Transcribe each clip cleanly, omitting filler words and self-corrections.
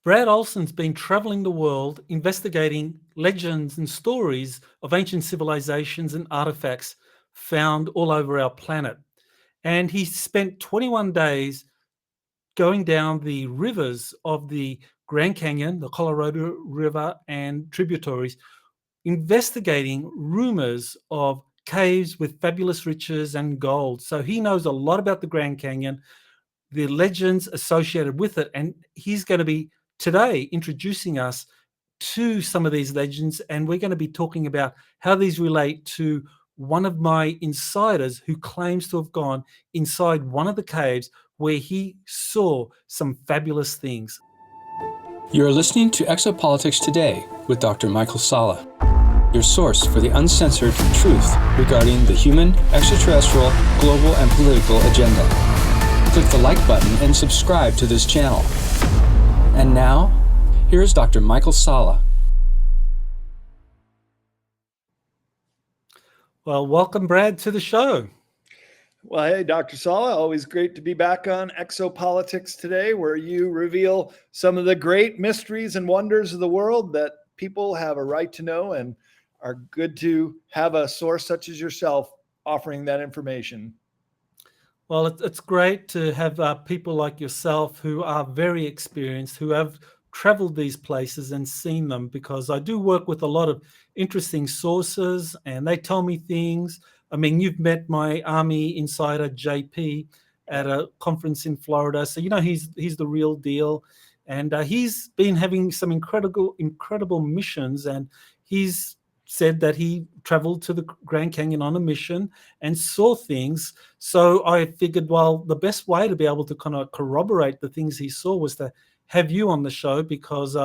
Brad Olsen's been traveling the world investigating legends and stories of ancient civilizations and artifacts found all over our planet. And he spent 21 days going down the rivers of the Grand Canyon, the Colorado River, and tributaries, investigating rumors of caves with fabulous riches and gold. So he knows a lot about the Grand Canyon, the legends associated with it, and he's going to be today introducing us to some of these legends, and we're going to be talking about how these relate to one of my insiders who claims to have gone inside one of the caves where he saw some fabulous things. You're listening to Exopolitics Today with Dr. Michael Salla, your source for the uncensored truth regarding the human, extraterrestrial, global, and political agenda. Click the like button and subscribe to this channel. And now, here's Dr. Michael Salla. Well, welcome, Brad, to the show. Well, hey, Dr. Salla, always great to be back on Exopolitics Today, where you reveal some of the great mysteries and wonders of the world that people have a right to know, and are good to have a source such as yourself offering that information. Well, it's great to have people like yourself who are very experienced, who have traveled these places and seen them, because I do work with a lot of interesting sources and they tell me things. I mean, you've met my Army insider, JP, at a conference in Florida. So, you know, he's the real deal. And he's been having some incredible missions, and he's said that he traveled to the Grand Canyon on a mission and saw things. So I figured, well, the best way to be able to kind of corroborate the things he saw was to have you on the show, because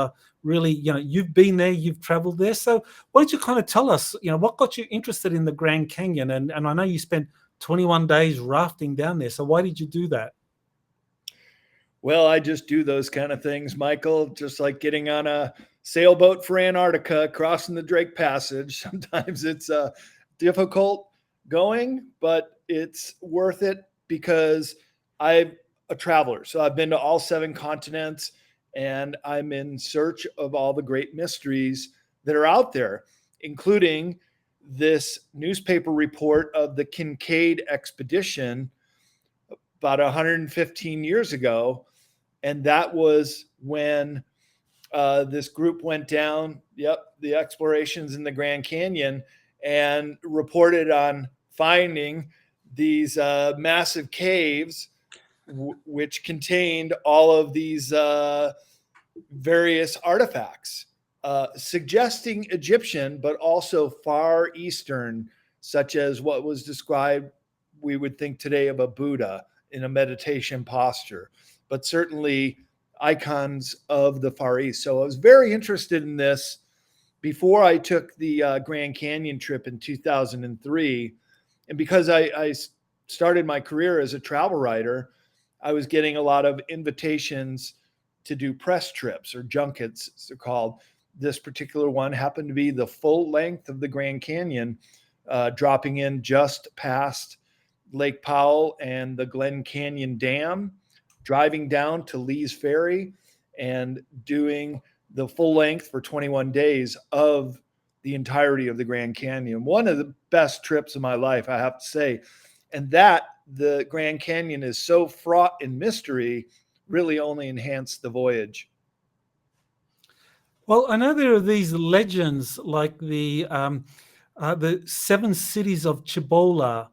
really, you know, you've been there, you've traveled there. So why don't you kind of tell us, you know, what got you interested in the Grand Canyon? And I know you spent 21 days rafting down there. So why did you do that? Well, I just do those kind of things, Michael, just like getting on a sailboat for Antarctica, crossing the Drake Passage. Sometimes it's difficult going, but it's worth it because I'm a traveler. So I've been to all 7 continents, and I'm in search of all the great mysteries that are out there, including this newspaper report of the Kincaid Expedition about 115 years ago. And that was when this group went down, the explorations in the Grand Canyon, and reported on finding these massive caves, which contained all of these various artifacts, suggesting Egyptian, but also Far Eastern, such as what was described, we would think today, of a Buddha in a meditation posture, but certainly icons of the Far East. So I was very interested in this before I took the Grand Canyon trip in 2003. And because I started my career as a travel writer, I was getting a lot of invitations to do press trips, or junkets, as they're called. This particular one happened to be the full length of the Grand Canyon, dropping in just past Lake Powell and the Glen Canyon Dam, driving down to Lee's Ferry, and doing the full length for 21 days of the entirety of the Grand Canyon. One of the best trips of my life, I have to say. And that the Grand Canyon is so fraught in mystery really only enhanced the voyage. Well, I know there are these legends like the 7 cities of Cibola.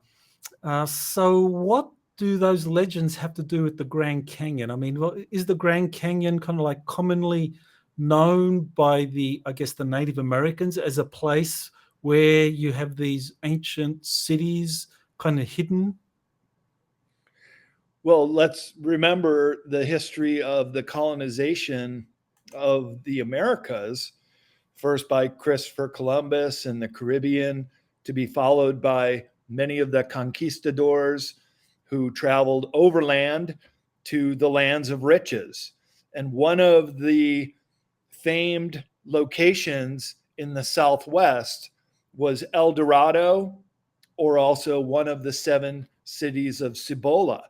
So what do those legends have to do with the Grand Canyon? I mean, is the Grand Canyon kind of like commonly known by the Native Americans as a place where you have these ancient cities kind of hidden? Well, let's remember the history of the colonization of the Americas, first by Christopher Columbus and the Caribbean, to be followed by many of the conquistadors who traveled overland to the lands of riches. And one of the famed locations in the Southwest was El Dorado, or also one of the 7 cities of Cibola.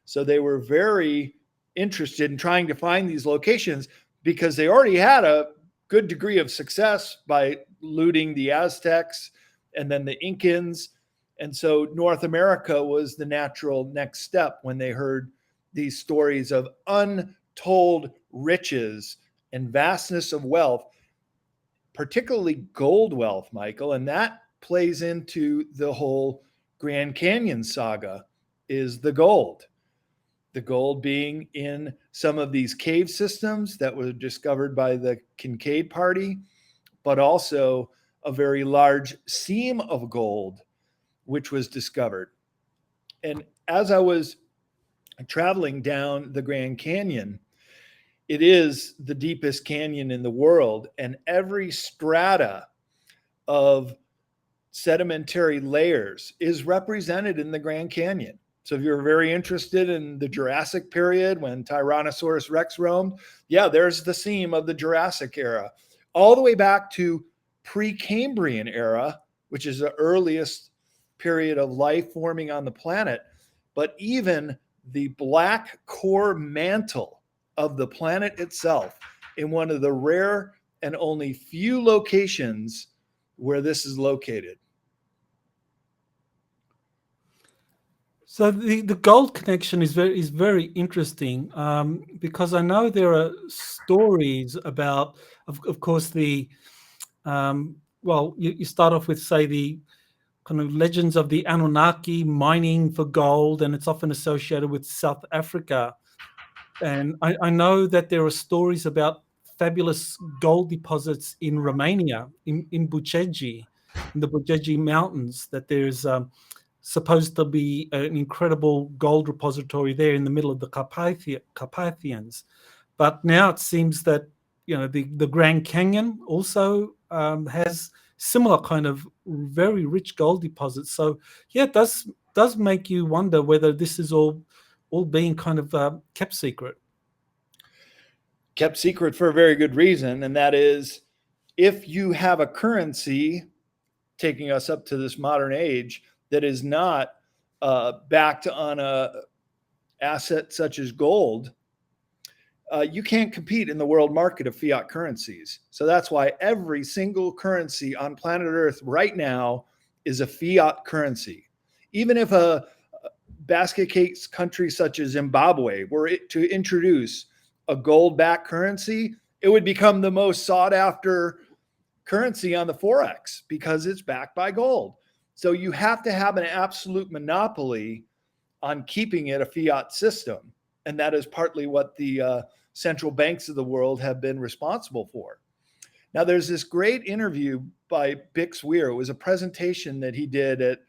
So they were very interested in trying to find these locations because they already had a good degree of success by looting the Aztecs and then the Incans. And so North America was the natural next step when they heard these stories of untold riches and vastness of wealth, particularly gold wealth, Michael. And that plays into the whole Grand Canyon saga, is the gold. The gold being in some of these cave systems that were discovered by the Kincaid party, but also a very large seam of gold, which was discovered. And as I was traveling down the Grand Canyon, it is the deepest canyon in the world, and every strata of sedimentary layers is represented in the Grand Canyon. So if you're very interested in the Jurassic period when Tyrannosaurus Rex roamed, yeah, there's the seam of the Jurassic era, all the way back to Precambrian era, which is the earliest period of life forming on the planet. But even the black core mantle of the planet itself, in one of the rare and only few locations where this is located. So the gold connection is very interesting, because I know there are stories about, of course, the well, you start off with, say, the kind of legends of the Anunnaki mining for gold, and it's often associated with South Africa. And I know that there are stories about fabulous gold deposits in Romania, in Bucegi, in the Bucegi Mountains, that there's supposed to be an incredible gold repository there in the middle of the Carpathians. But now it seems that, the Grand Canyon also has similar kind of very rich gold deposits. So yeah, it does make you wonder whether this is all being kind of kept secret. Kept secret for a very good reason, and that is, if you have a currency, taking us up to this modern age, that is not backed on a asset such as gold, you can't compete in the world market of fiat currencies. So that's why every single currency on planet Earth right now is a fiat currency. Even if a basket case country such as Zimbabwe were to introduce a gold-backed currency, it would become the most sought after currency on the Forex because it's backed by gold. So you have to have an absolute monopoly on keeping it a fiat system. And that is partly what the central banks of the world have been responsible for. Now, there's this great interview by Bix Weir. It was a presentation that he did at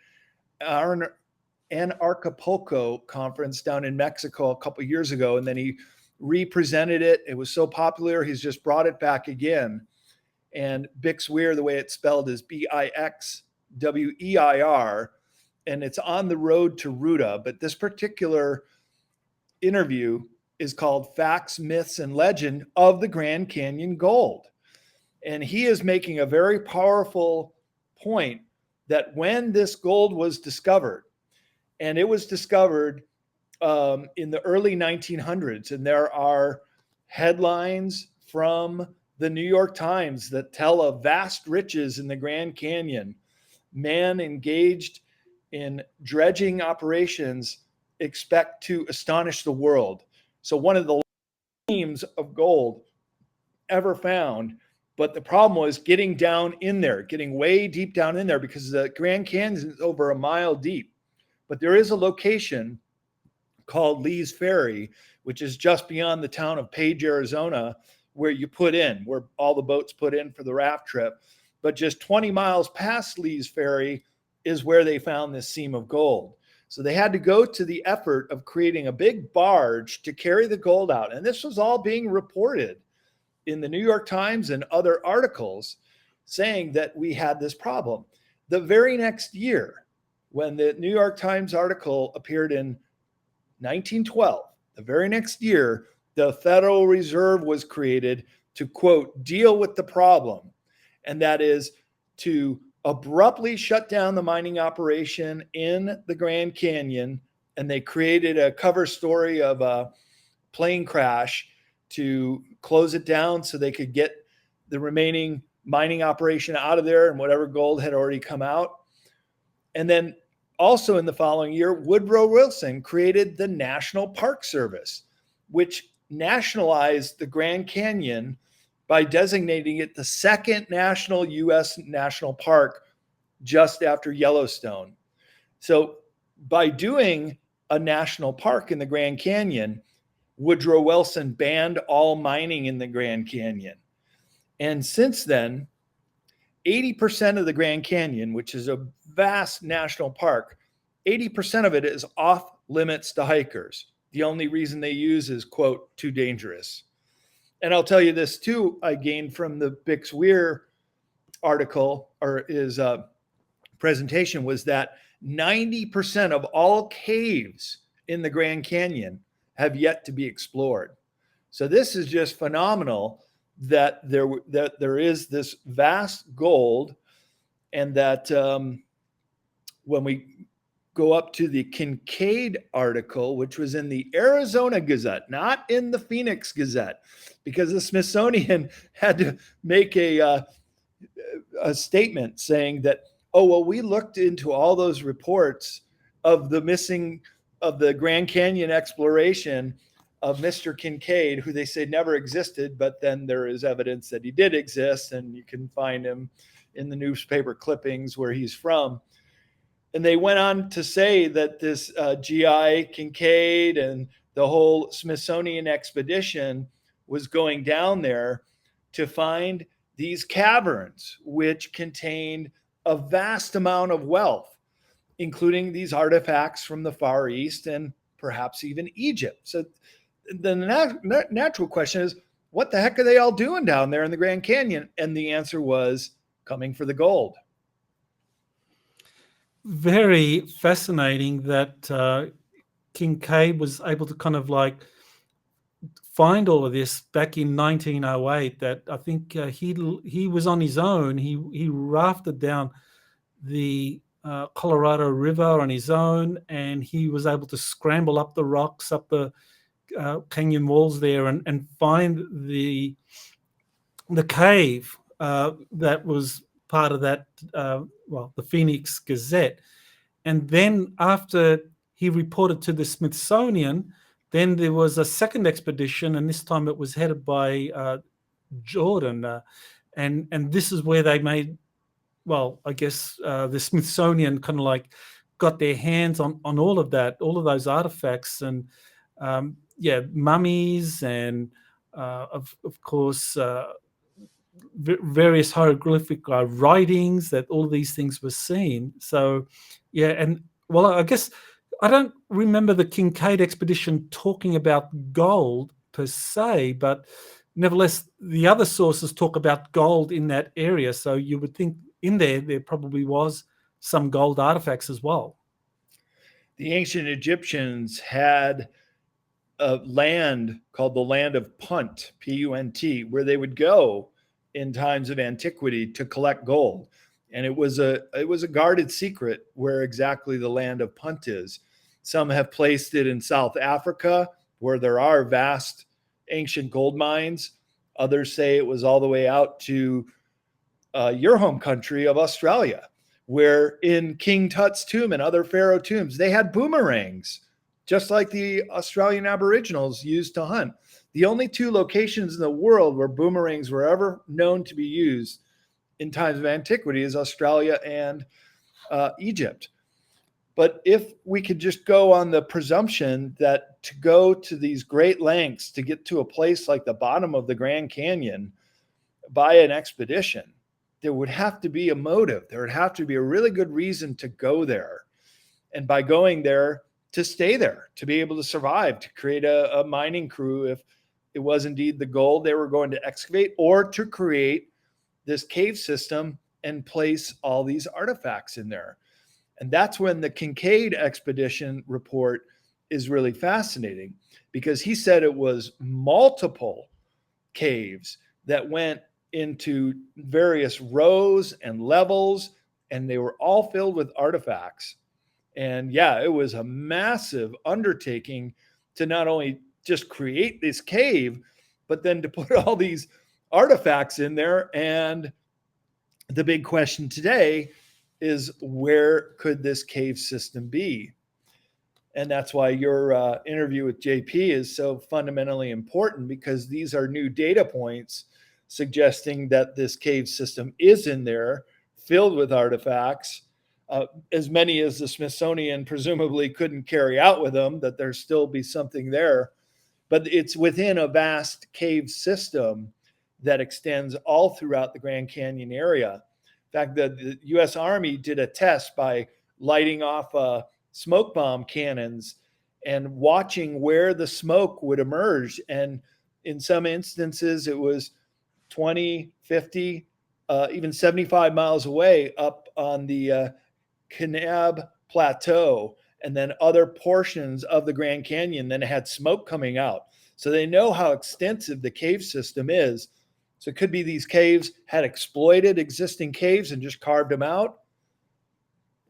Anarchapulco conference down in Mexico a couple of years ago. And then he represented it. It was so popular, he's just brought it back again. And Bix Weir, the way it's spelled, is Bixweir, and it's on the road to Ruta. But this particular interview is called Facts, Myths, and Legend of the Grand Canyon Gold. And he is making a very powerful point that when this gold was discovered, and it was discovered in the early 1900s, and there are headlines from the New York Times that tell of vast riches in the Grand Canyon. Man engaged in dredging operations expect to astonish the world. So one of the seams of gold ever found, but the problem was getting down in there, getting way deep down in there, because the Grand Canyon is over a mile deep. But there is a location called Lee's Ferry, which is just beyond the town of Page, Arizona, where you put in, where all the boats put in for the raft trip. But just 20 miles past Lee's Ferry is where they found this seam of gold. So they had to go to the effort of creating a big barge to carry the gold out. And this was all being reported in the New York Times and other articles saying that we had this problem. The very next year, when the New York Times article appeared in 1912, the very next year, the Federal Reserve was created to, quote, deal with the problem. And that is to abruptly shut down the mining operation in the Grand Canyon. And they created a cover story of a plane crash to close it down so they could get the remaining mining operation out of there and whatever gold had already come out. And then also in the following year, Woodrow Wilson created the National Park Service, which nationalized the Grand Canyon by designating it the second national U.S. national park just after Yellowstone. So by doing a national park in the Grand Canyon, Woodrow Wilson banned all mining in the Grand Canyon. And since then, 80% of the Grand Canyon, which is a vast national park, 80% of it is off limits to hikers. The only reason they use is, quote, too dangerous. And I'll tell you this too, I gained from the Bix Weir article, or his presentation, was that 90% of all caves in the Grand Canyon have yet to be explored. So this is just phenomenal that there is this vast gold, and that when we go up to the Kincaid article, which was in the Arizona Gazette, not in the Phoenix Gazette, because the Smithsonian had to make a statement saying that, oh, well, we looked into all those reports of the missing of the Grand Canyon exploration of Mr. Kincaid, who they say never existed, but then there is evidence that he did exist, and you can find him in the newspaper clippings where he's from. And they went on to say that this GI Kincaid and the whole Smithsonian expedition was going down there to find these caverns, which contained a vast amount of wealth, including these artifacts from the Far East and perhaps even Egypt. So the natural question is, what the heck are they all doing down there in the Grand Canyon? And the answer was coming for the gold. Very fascinating that Kincaid was able to kind of like find all of this back in 1908. That I think he was on his own. He rafted down the Colorado River on his own, and he was able to scramble up the rocks, up the canyon walls there, and find the cave that was part of that, the Phoenix Gazette. And then after he reported to the Smithsonian, then there was a second expedition, and this time it was headed by Jordan. And this is where they made, I guess the Smithsonian kind of like got their hands on all of that, all of those artifacts, and mummies, and of course various hieroglyphic writings, that all these things were seen. So I guess I don't remember the Kincaid expedition talking about gold per se, but nevertheless the other sources talk about gold in that area, so you would think in there probably was some gold artifacts as well. The ancient Egyptians had a land called the land of Punt, P-U-N-T, where they would go in times of antiquity to collect gold. And it was a guarded secret where exactly the land of Punt is. Some have placed it in South Africa, where there are vast ancient gold mines. Others say it was all the way out to your home country of Australia, where in King Tut's tomb and other pharaoh tombs, they had boomerangs, just like the Australian Aboriginals used to hunt. The only two locations in the world where boomerangs were ever known to be used in times of antiquity is Australia and Egypt. But if we could just go on the presumption that to go to these great lengths to get to a place like the bottom of the Grand Canyon by an expedition, there would have to be a motive. There would have to be a really good reason to go there. And by going there, to stay there, to be able to survive, to create a mining crew if it was indeed the gold they were going to excavate, or to create this cave system and place all these artifacts in there. And that's when the Kincaid Expedition report is really fascinating, because he said it was multiple caves that went into various rows and levels, and they were all filled with artifacts. And it was a massive undertaking to not only just create this cave, but then to put all these artifacts in there. And the big question today is, where could this cave system be? And that's why your interview with JP is so fundamentally important, because these are new data points suggesting that this cave system is in there, filled with artifacts, as many as the Smithsonian presumably couldn't carry out with them, that there still be something there. But it's within a vast cave system that extends all throughout the Grand Canyon area. In fact, the U.S. Army did a test by lighting off smoke bomb cannons and watching where the smoke would emerge. And in some instances, it was 20, 50, even 75 miles away up on the Kanab Plateau, and then other portions of the Grand Canyon then had smoke coming out. So they know how extensive the cave system is. So it could be these caves had exploited existing caves and just carved them out,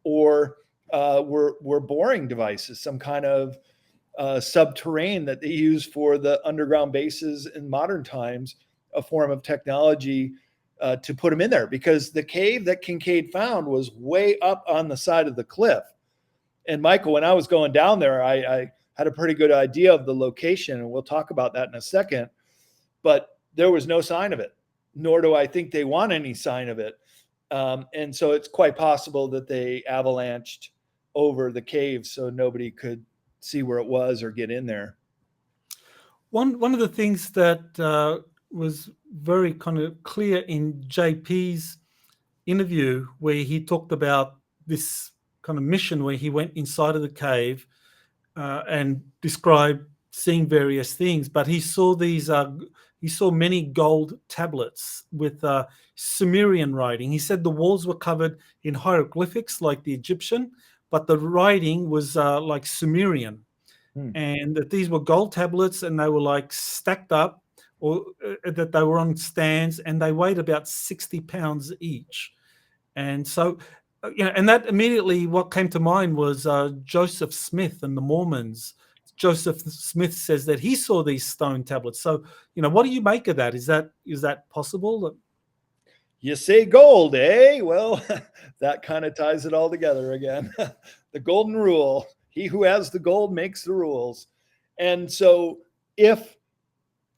or were boring devices, some kind of subterranean that they use for the underground bases in modern times, a form of technology to put them in there. Because the cave that Kincaid found was way up on the side of the cliff. And Michael, when I was going down there, I had a pretty good idea of the location, and we'll talk about that in a second. But there was no sign of it, nor do I think they want any sign of it. And so it's quite possible that they avalanched over the cave so nobody could see where it was or get in there. One of the things that was very kind of clear in JP's interview, where he talked about this kind of mission where he went inside of the cave and described seeing various things, but he saw many gold tablets with Sumerian writing. He said the walls were covered in hieroglyphics like the Egyptian, but the writing was like Sumerian. And that these were gold tablets, and they were like stacked up, or that they were on stands, and they weighed about 60 pounds each. And so, and that immediately what came to mind was Joseph Smith and the Mormons. Joseph Smith says that he saw these stone tablets. So, what do you make of that? Is that possible? You say gold, eh? Well, that kind of ties it all together again. The golden rule. He who has the gold makes the rules. And so if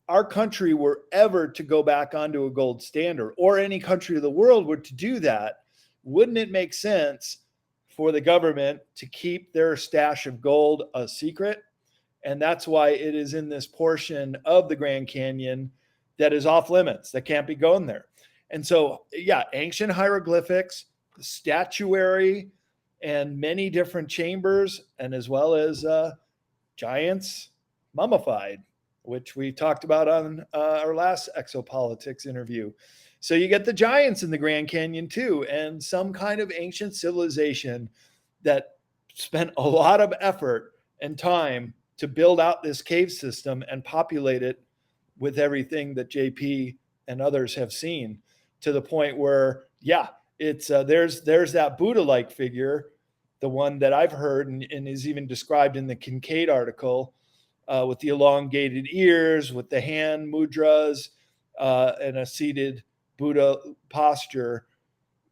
our country were ever to go back onto a gold standard, or any country of the world were to do that, wouldn't it make sense for the government to keep their stash of gold a secret? And that's why it is in this portion of the Grand Canyon that is off limits, that can't be going there. And so, yeah, ancient hieroglyphics, statuary, and many different chambers, and as well as giants mummified, which we talked about on our last Exopolitics interview. So you get the giants in the Grand Canyon too, and some kind of ancient civilization that spent a lot of effort and time to build out this cave system and populate it with everything that JP and others have seen, to the point where, yeah, it's there's that Buddha-like figure, the one that I've heard and is even described in the Kincaid article, with the elongated ears, with the hand mudras, and a seated Buddha posture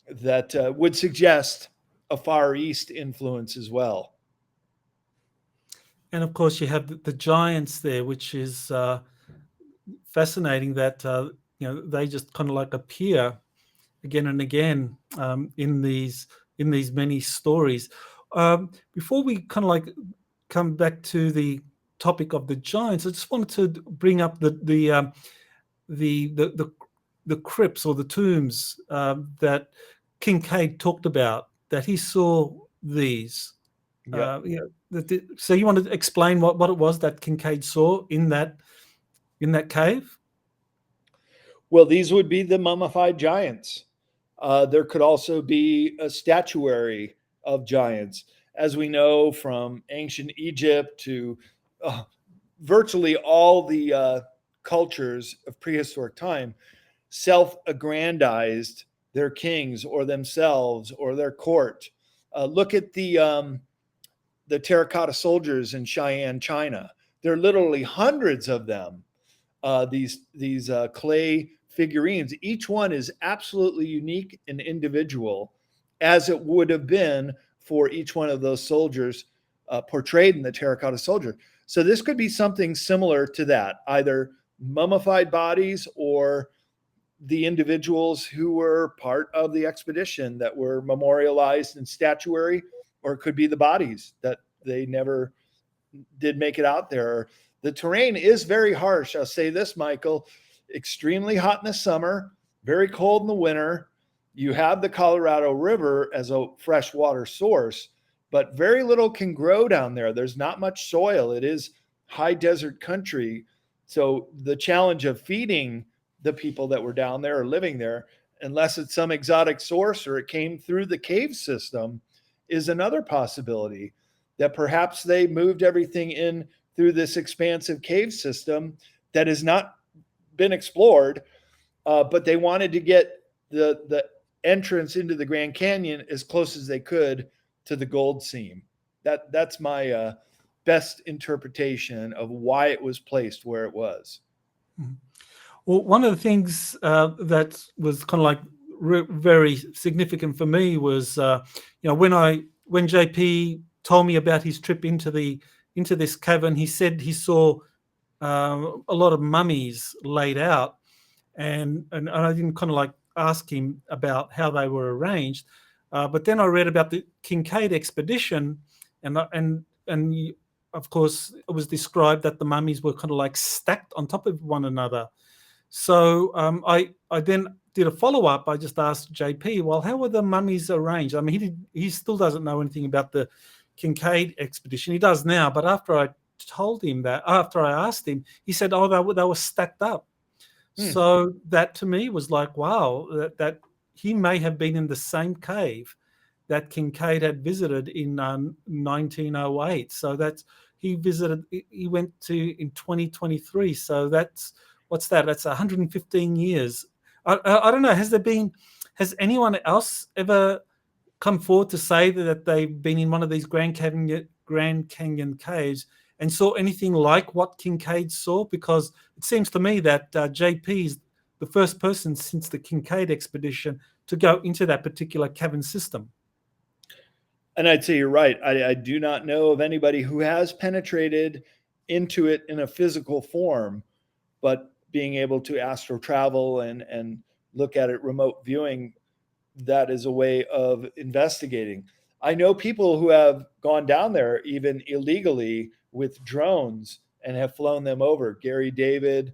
that would suggest a Far East influence as well. And of course, you have the giants there, which is fascinating. That they just kind of like appear again and again in these many stories. Before we kind of like come back to the topic of the giants, I just wanted to bring up the crypts or the tombs that Kincaid talked about, that he saw these. Yeah. So you want to explain what it was that Kincaid saw in that cave? Well, these would be the mummified giants. There could also be a statuary of giants. As we know from ancient Egypt to virtually all the cultures of prehistoric time, self-aggrandized their kings or themselves or their court. Look at the Terracotta Soldiers in Cheyenne, China. There are literally hundreds of them these clay figurines. Each one is absolutely unique and individual, as it would have been for each one of those soldiers portrayed in the Terracotta Soldier. So this could be something similar to that, either mummified bodies or the individuals who were part of the expedition that were memorialized in statuary, or it could be the bodies that they never did make it out there. The terrain is very harsh. I'll say this, Michael, extremely hot in the summer, very cold in the winter. You have the Colorado River as a freshwater source, but very little can grow down there. There's not much soil. It is high desert country. So the challenge of feeding the people that were down there or living there, unless it's some exotic source or it came through the cave system, is another possibility, that perhaps they moved everything in through this expansive cave system that has not been explored, but they wanted to get the entrance into the Grand Canyon as close as they could to the gold seam. That's my best interpretation of why it was placed where it was. Well, one of the things that was kind of like very significant for me was, when JP told me about his trip into this cavern, he said he saw a lot of mummies laid out, and I didn't kind of like ask him about how they were arranged, but then I read about the Kincaid Expedition, and of course it was described that the mummies were kind of like stacked on top of one another. So I then did a follow-up. I just asked JP, well, how were the mummies arranged? I mean, he still doesn't know anything about the Kincaid Expedition. He does now, but after I asked him, he said, oh, they were stacked up. So that to me was like, wow, that he may have been in the same cave that Kincaid had visited in 1908. So he went to in 2023. So what's that? That's 115 years. I don't know. Has anyone else ever come forward to say that they've been in one of these Grand Canyon caves and saw anything like what Kincaid saw? Because it seems to me that JP is the first person since the Kincaid expedition to go into that particular cavern system. And I'd say you're right. I do not know of anybody who has penetrated into it in a physical form, but being able to astral travel and look at it remote viewing, that is a way of investigating. I know people who have gone down there even illegally with drones and have flown them over. Gary David,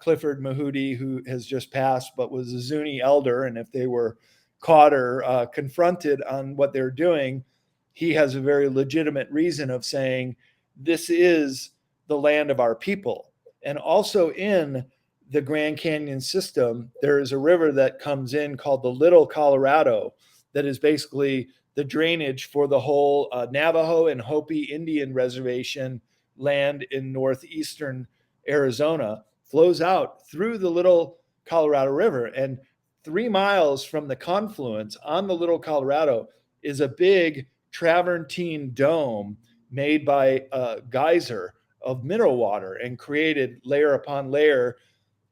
Clifford Mahudi, who has just passed but was a Zuni elder, and if they were caught or confronted on what they're doing, he has a very legitimate reason of saying, this is the land of our people. And also in the Grand Canyon system, there is a river that comes in called the Little Colorado that is basically the drainage for the whole Navajo and Hopi Indian reservation land in northeastern Arizona, flows out through the Little Colorado River. And 3 miles from the confluence on the Little Colorado is a big travertine dome made by a geyser of mineral water and created layer upon layer.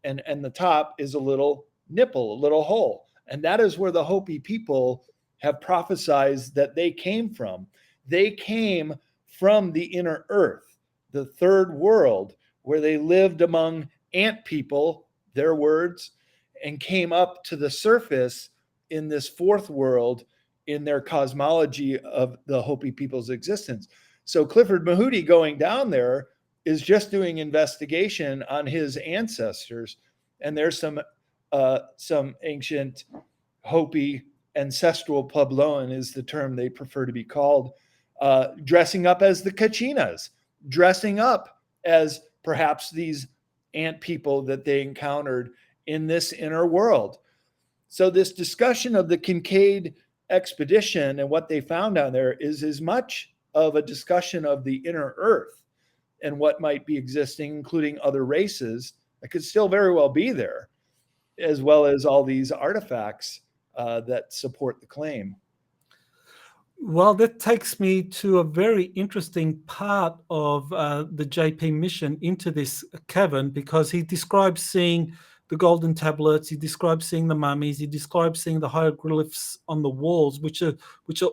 And the top is a little nipple, a little hole. And that is where the Hopi people have prophesized that they came from. They came from the inner earth, the third world, where they lived among ant people, their words, and came up to the surface in this fourth world in their cosmology of the Hopi people's existence. So Clifford Mahudi going down there is just doing investigation on his ancestors. And there's some ancient Hopi ancestral Puebloan is the term they prefer to be called, dressing up as the Kachinas, dressing up as perhaps these ant people that they encountered in this inner world. So this discussion of the Kincaid expedition and what they found down there is as much of a discussion of the inner earth and what might be existing, including other races that could still very well be there, as well as all these artifacts that support the claim. Well, that takes me to a very interesting part of the JP mission into this cavern, because he describes seeing the golden tablets, he describes seeing the mummies, he describes seeing the hieroglyphs on the walls, which are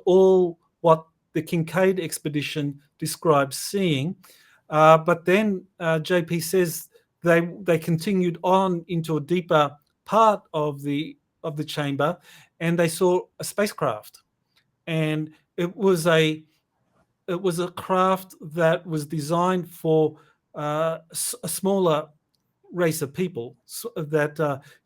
all what the Kincaid expedition describes seeing. But then JP says they continued on into a deeper part of the chamber, and they saw a spacecraft, and it was a craft that was designed for a smaller race of people. So that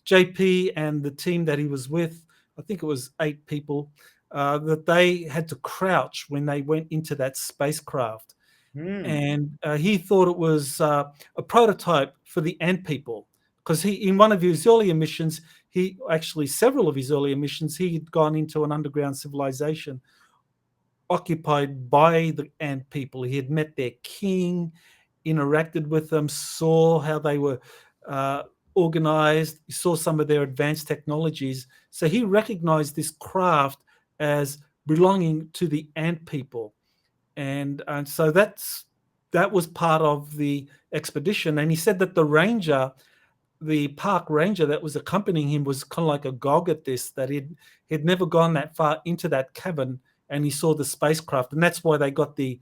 JP and the team that he was with, I think it was 8 people, that they had to crouch when they went into that spacecraft. Hmm. And he thought it was a prototype for the ant people, because in one of his earlier missions, several of his earlier missions, he had gone into an underground civilization occupied by the ant people. He had met their king, interacted with them, saw how they were uh, organized, saw some of their advanced technologies. So he recognized this craft as belonging to the ant people. And so that was part of the expedition. And he said that the park ranger that was accompanying him was kind of like a gog at this, that he'd never gone that far into that cavern, and he saw the spacecraft, and that's why they got the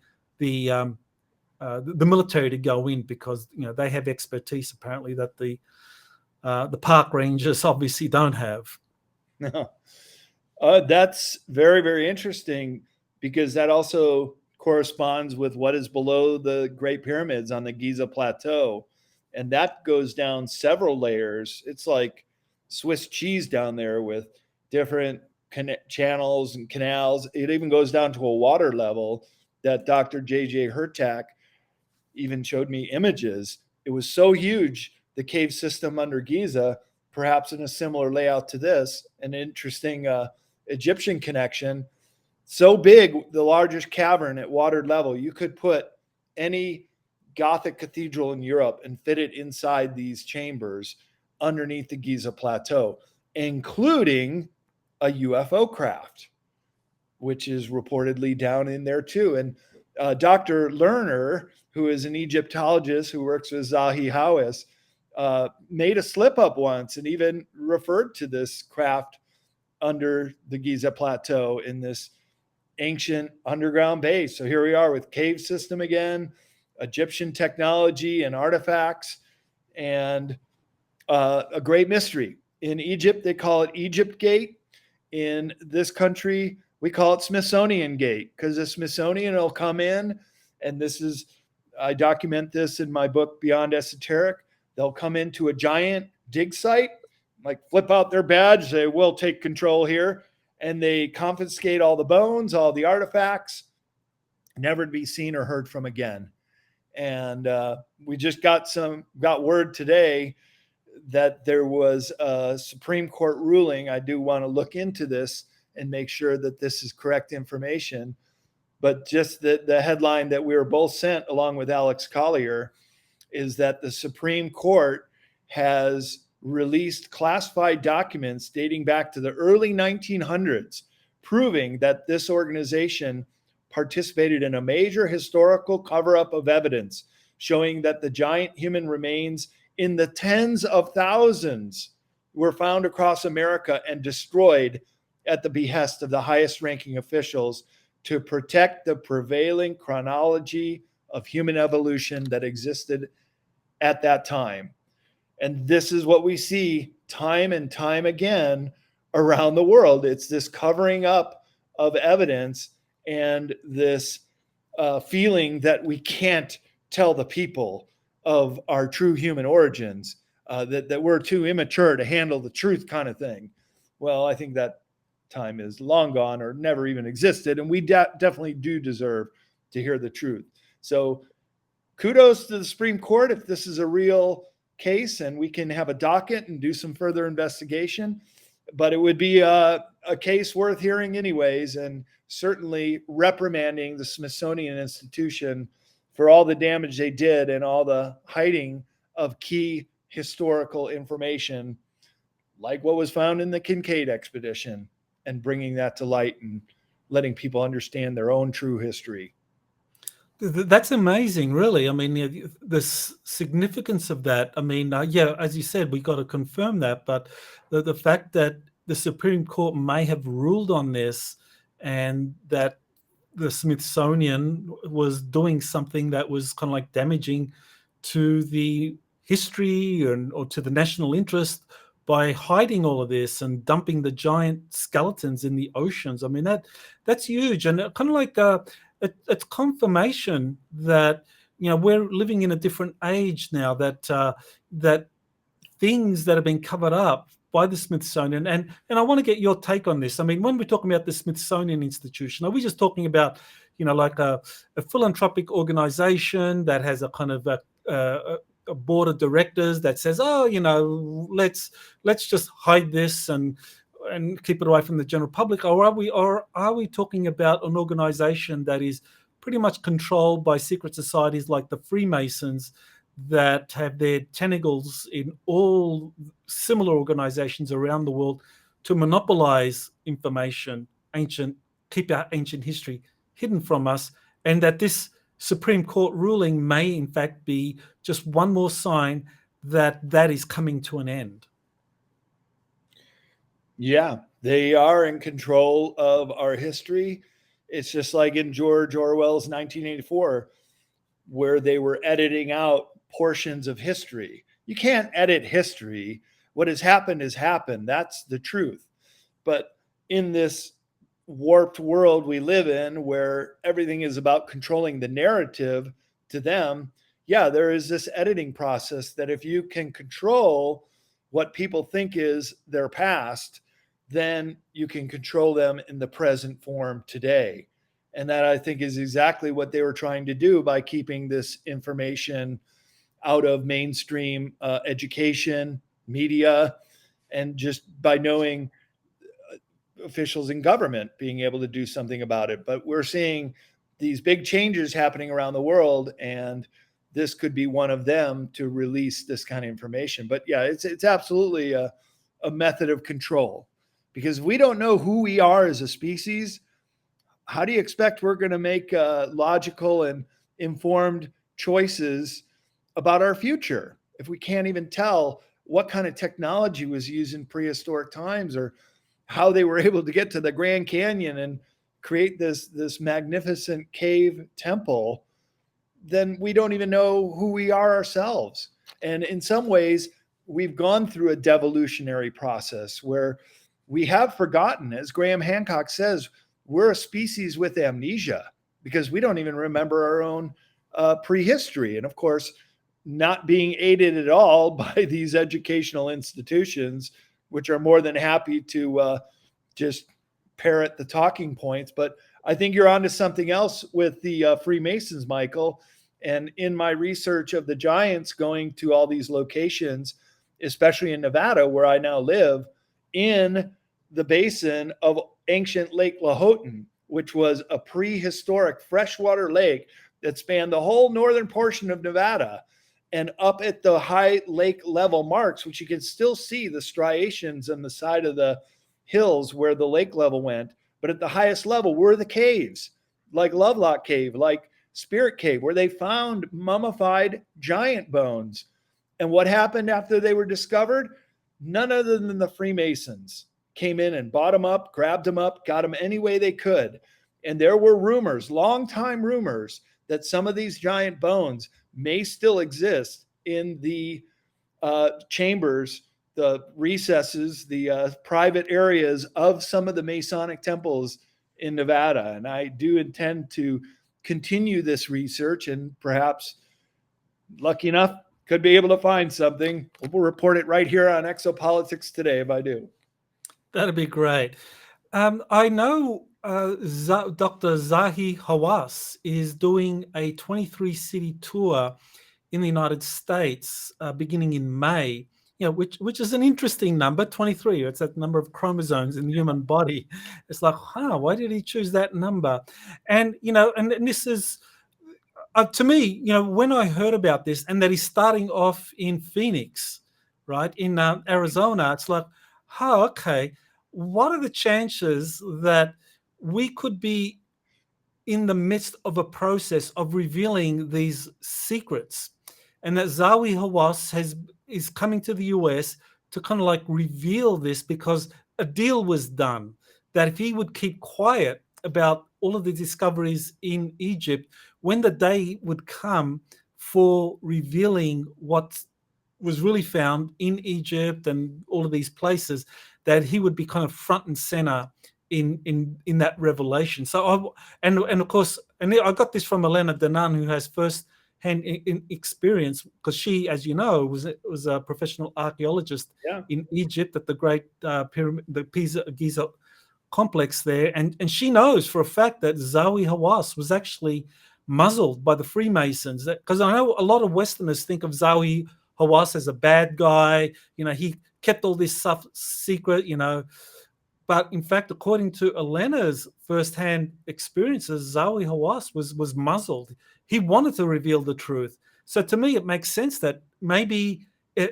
military to go in, because they have expertise apparently that the park rangers obviously don't have. No. That's very, very interesting, because that also corresponds with what is below the Great Pyramids on the Giza Plateau. And that goes down several layers. It's like Swiss cheese down there, with different channels and canals. It even goes down to a water level that Dr. J.J. Hurtak even showed me images. It was so huge, the cave system under Giza, perhaps in a similar layout to this, an interesting Egyptian connection. So big, the largest cavern at water level, you could put any Gothic cathedral in Europe and fit it inside these chambers underneath the Giza Plateau, including a UFO craft, which is reportedly down in there too. And Dr. Lerner, who is an Egyptologist who works with Zahi Hawas, made a slip up once and even referred to this craft under the Giza Plateau in this ancient underground base. So here we are with cave system again, Egyptian technology and artifacts, and a great mystery. In Egypt, they call it Egypt Gate. In this country, we call it Smithsonian Gate, because the Smithsonian will come in, and I document this in my book, Beyond Esoteric. They'll come into a giant dig site, like flip out their badge, say, we'll take control here. And they confiscate all the bones, all the artifacts, never to be seen or heard from again. And we just got word today that there was a Supreme Court ruling. I do want to look into this and make sure that this is correct information. But just the headline that we were both sent along with Alex Collier is that the Supreme Court has released classified documents dating back to the early 1900s, proving that this organization participated in a major historical cover-up of evidence, showing that the giant human remains in the tens of thousands were found across America and destroyed at the behest of the highest ranking officials to protect the prevailing chronology of human evolution that existed at that time. And this is what we see time and time again around the world. It's this covering up of evidence and this feeling that we can't tell the people of our true human origins, that we're too immature to handle the truth, kind of thing. Well, I think that time is long gone or never even existed, and we definitely do deserve to hear the truth. So kudos to the Supreme Court if this is a real case, and we can have a docket and do some further investigation. But it would be a case worth hearing anyways, and certainly reprimanding the Smithsonian Institution for all the damage they did and all the hiding of key historical information, like what was found in the Kincaid Expedition, and bringing that to light and letting people understand their own true history. That's amazing, really. I mean, the significance of that. I mean, yeah, as you said, we got to confirm that. But the fact that the Supreme Court may have ruled on this, and that the Smithsonian was doing something that was kind of like damaging to the history or to the national interest by hiding all of this and dumping the giant skeletons in the oceans. I mean, that's huge, and kind of like it's confirmation that we're living in a different age now, that things that have been covered up by the Smithsonian, and I want to get your take on this. I mean, when we're talking about the Smithsonian Institution, are we just talking about like a philanthropic organization that has a kind of a board of directors that says, oh, let's just hide this and keep it away from the general public, or are we talking about an organization that is pretty much controlled by secret societies like the Freemasons, that have their tentacles in all similar organizations around the world to monopolize information, keep our ancient history hidden from us, and that this Supreme Court ruling may in fact be just one more sign that is coming to an end? Yeah, they are in control of our history. It's just like in George Orwell's 1984, where they were editing out portions of history. You can't edit history. What has happened has happened. That's the truth. But in this warped world we live in, where everything is about controlling the narrative to them, yeah, there is this editing process that if you can control what people think is their past, then you can control them in the present form today. And that, I think, is exactly what they were trying to do by keeping this information out of mainstream education, media, and just by knowing officials in government being able to do something about it. But we're seeing these big changes happening around the world, and this could be one of them to release this kind of information. But yeah, it's absolutely a method of control, because we don't know who we are as a species. How do you expect we're going to make logical and informed choices about our future if we can't even tell what kind of technology was used in prehistoric times, or how they were able to get to the Grand Canyon and create this magnificent cave temple? Then we don't even know who we are ourselves. And in some ways, we've gone through a devolutionary process where we have forgotten, as Graham Hancock says, we're a species with amnesia, because we don't even remember our own prehistory. And of course, not being aided at all by these educational institutions, which are more than happy to just parrot the talking points. But I think you're onto something else with the Freemasons, Michael. And in my research of the giants going to all these locations, especially in Nevada, where I now live, in the basin of ancient Lake Lahontan, which was a prehistoric freshwater lake that spanned the whole northern portion of Nevada, and up at the high lake level marks, which you can still see the striations on the side of the hills where the lake level went. But at the highest level were the caves, like Lovelock Cave, like Spirit Cave, where they found mummified giant bones. And what happened after they were discovered? None other than the Freemasons came in and bought them up, grabbed them up, got them any way they could. And there were rumors, long time rumors, that some of these giant bones may still exist in the chambers, the recesses, the private areas of some of the Masonic temples in Nevada. And I do intend to continue this research, and perhaps, lucky enough, could be able to find something. We'll report it right here on Exopolitics Today if I do. That'd be great. I know Dr. Zahi Hawas is doing a 23-city tour in the United States beginning in May, which is an interesting number, 23. It's that number of chromosomes in the human body. It's like, why did he choose that number? And, and this is, to me, when I heard about this, and that he's starting off in Phoenix, right, in Arizona, it's like, okay, what are the chances that we could be in the midst of a process of revealing these secrets, and that Zahi Hawass is coming to the US to kind of like reveal this, because a deal was done that if he would keep quiet about all of the discoveries in Egypt, when the day would come for revealing what was really found in Egypt and all of these places, that he would be kind of front and center in that revelation. So and of course, and I got this from Elena Denham, who has first-hand experience, because she, as you know, was a professional archaeologist in Egypt at the great pyramid, the Giza complex there, and she knows for a fact that Zahi Hawass was actually muzzled by the Freemasons. Because I know a lot of Westerners think of Zahi Hawass as a bad guy. He kept all this stuff secret. But in fact, according to Elena's first-hand experiences, Zahi Hawass was muzzled. He wanted to reveal the truth. So to me, it makes sense that maybe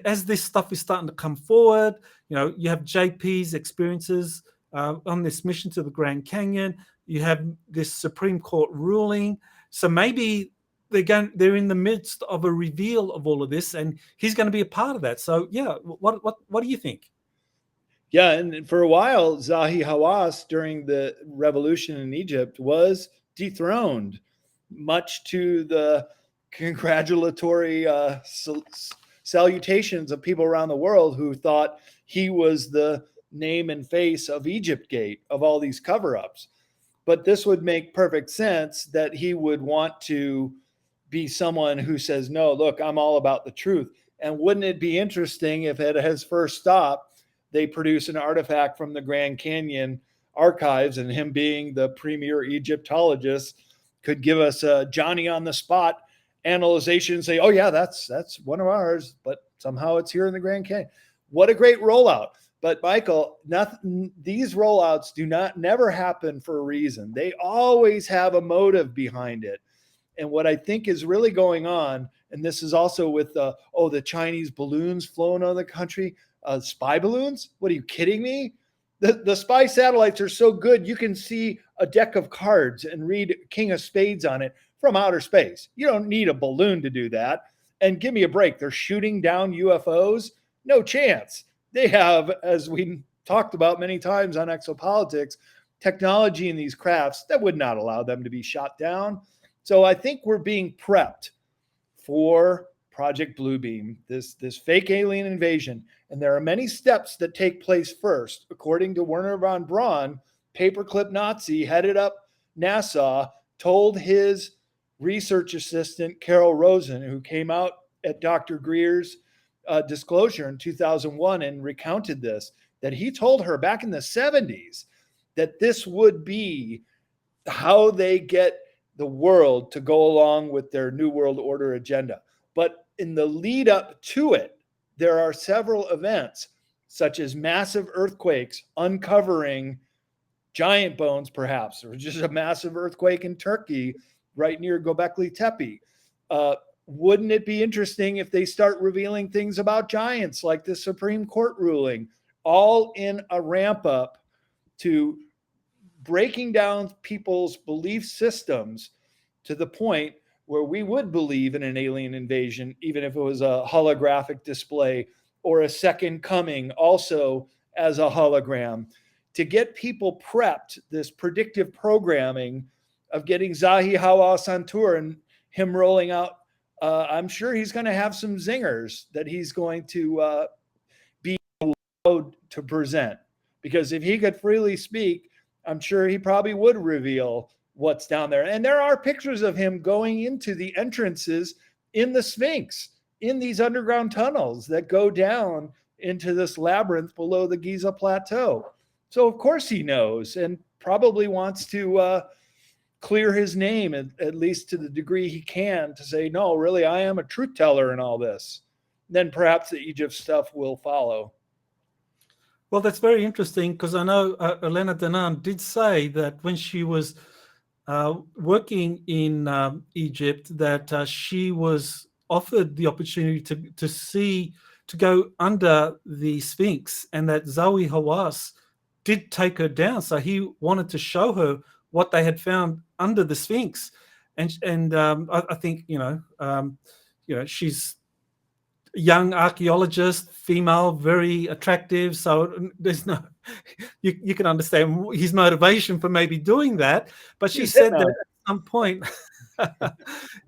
as this stuff is starting to come forward, you have JP's experiences on this mission to the Grand Canyon. You have this Supreme Court ruling. So maybe they're in the midst of a reveal of all of this, and he's going to be a part of that. So yeah, what do you think? Yeah, and for a while, Zahi Hawass during the revolution in Egypt was dethroned, much to the congratulatory salutations of people around the world who thought he was the name and face of Egyptgate, of all these cover-ups. But this would make perfect sense that he would want to be someone who says, no, look, I'm all about the truth. And wouldn't it be interesting if at his first stop, they produce an artifact from the Grand Canyon archives, and him being the premier Egyptologist could give us a Johnny on the spot analyzation and say, oh yeah, that's one of ours, but somehow it's here in the Grand Canyon. What a great rollout. But Michael, these rollouts never happen for a reason. They always have a motive behind it. And what I think is really going on, and this is also with the Chinese balloons flown out of the country, spy balloons? What, are you kidding me? The spy satellites are so good, you can see a deck of cards and read King of Spades on it from outer space. You don't need a balloon to do that. And give me a break. They're shooting down UFOs? No chance. They have, as we talked about many times on Exopolitics, technology in these crafts that would not allow them to be shot down. So I think we're being prepped for Project Bluebeam, this fake alien invasion. And there are many steps that take place first. According to Werner von Braun, paperclip Nazi headed up NASA, told his research assistant, Carol Rosen, who came out at Dr. Greer's disclosure in 2001 and recounted this, that he told her back in the 70s that this would be how they get the world to go along with their New World Order agenda. But in the lead up to it, there are several events, such as massive earthquakes, uncovering giant bones, perhaps, or just a massive earthquake in Turkey right near Göbekli Tepe. Wouldn't it be interesting if they start revealing things about giants, like the Supreme Court ruling, all in a ramp up to breaking down people's belief systems to the point where we would believe in an alien invasion, even if it was a holographic display or a second coming also as a hologram, to get people prepped, this predictive programming of getting Zahi Hawass on tour and him rolling out. I'm sure he's going to have some zingers that he's going to be allowed to present, because if he could freely speak, I'm sure he probably would reveal what's down there. And there are pictures of him going into the entrances in the Sphinx, in these underground tunnels that go down into this labyrinth below the Giza Plateau. So of course he knows, and probably wants to clear his name, at least to the degree he can, to say, no, really, I am a truth teller in all this. Then perhaps the Egypt stuff will follow. Well, that's very interesting, because I know Elena Denham did say that when she was working in Egypt, that she was offered the opportunity to go under the Sphinx, and that Zahi Hawass did take her down. So he wanted to show her what they had found under the Sphinx, and I think she's a young archaeologist, female, very attractive. So there's no, you can understand his motivation for maybe doing that. But she said that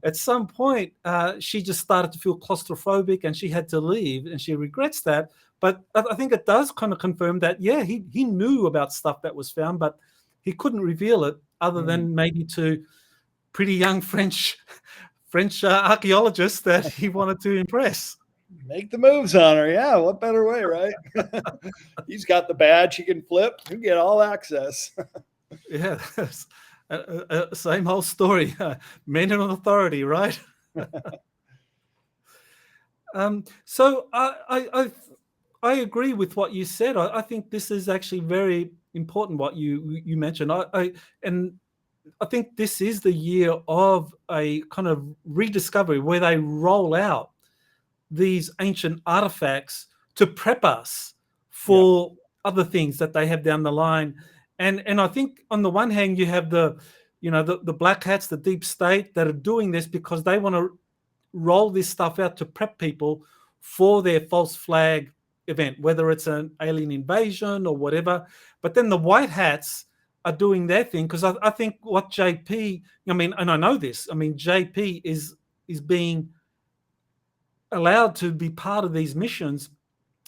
at some point, she just started to feel claustrophobic and she had to leave, and she regrets that. But I think it does kind of confirm that, yeah, he knew about stuff that was found, but he couldn't reveal it other than maybe to pretty young French archaeologists that he wanted to impress. Make the moves on her. Yeah, what better way, right? He's got the badge. He can flip. He can get all access. Yeah, same whole story. Men in authority, right? So I agree with what you said. I think this is actually very important what you mentioned. And I think this is the year of a kind of rediscovery where they roll out these ancient artifacts to prep us for other things that they have down the line. And I think on the one hand, you have the black hats, the deep state that are doing this because they want to roll this stuff out to prep people for their false flag event, whether it's an alien invasion or whatever. But then the white hats are doing their thing, because I think what JP, and I know this, JP is being allowed to be part of these missions,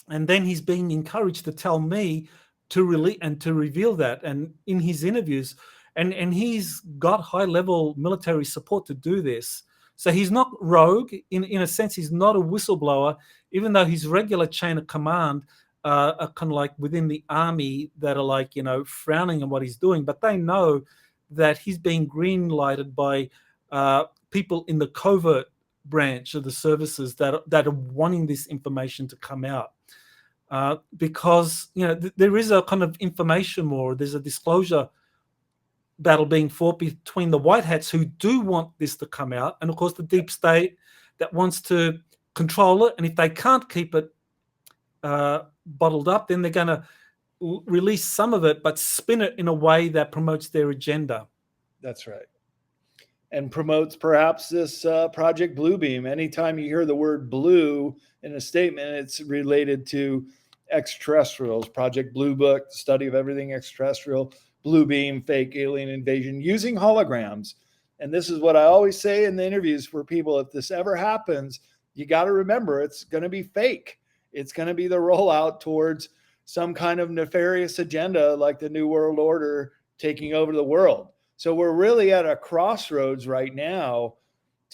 and then he's being encouraged to tell me to release and to reveal that, and in his interviews, and he's got high level military support to do this. So he's not rogue in a sense. He's not a whistleblower, even though his regular chain of command are kind of like within the army that are like, frowning on what he's doing, but they know that he's being green lighted by people in the covert branch of the services that are wanting this information to come out, because there is a kind of information war. There's a disclosure battle being fought between the white hats who do want this to come out, and of course the deep state that wants to control it. And if they can't keep it bottled up, then they're going to release some of it, but spin it in a way that promotes their agenda. That's right. And promotes perhaps this Project Bluebeam. Anytime you hear the word blue in a statement, it's related to extraterrestrials. Project Blue Book, study of everything extraterrestrial. Bluebeam, fake alien invasion, using holograms. And this is what I always say in the interviews for people. If this ever happens, you got to remember it's going to be fake. It's going to be the rollout towards some kind of nefarious agenda like the New World Order taking over the world. So we're really at a crossroads right now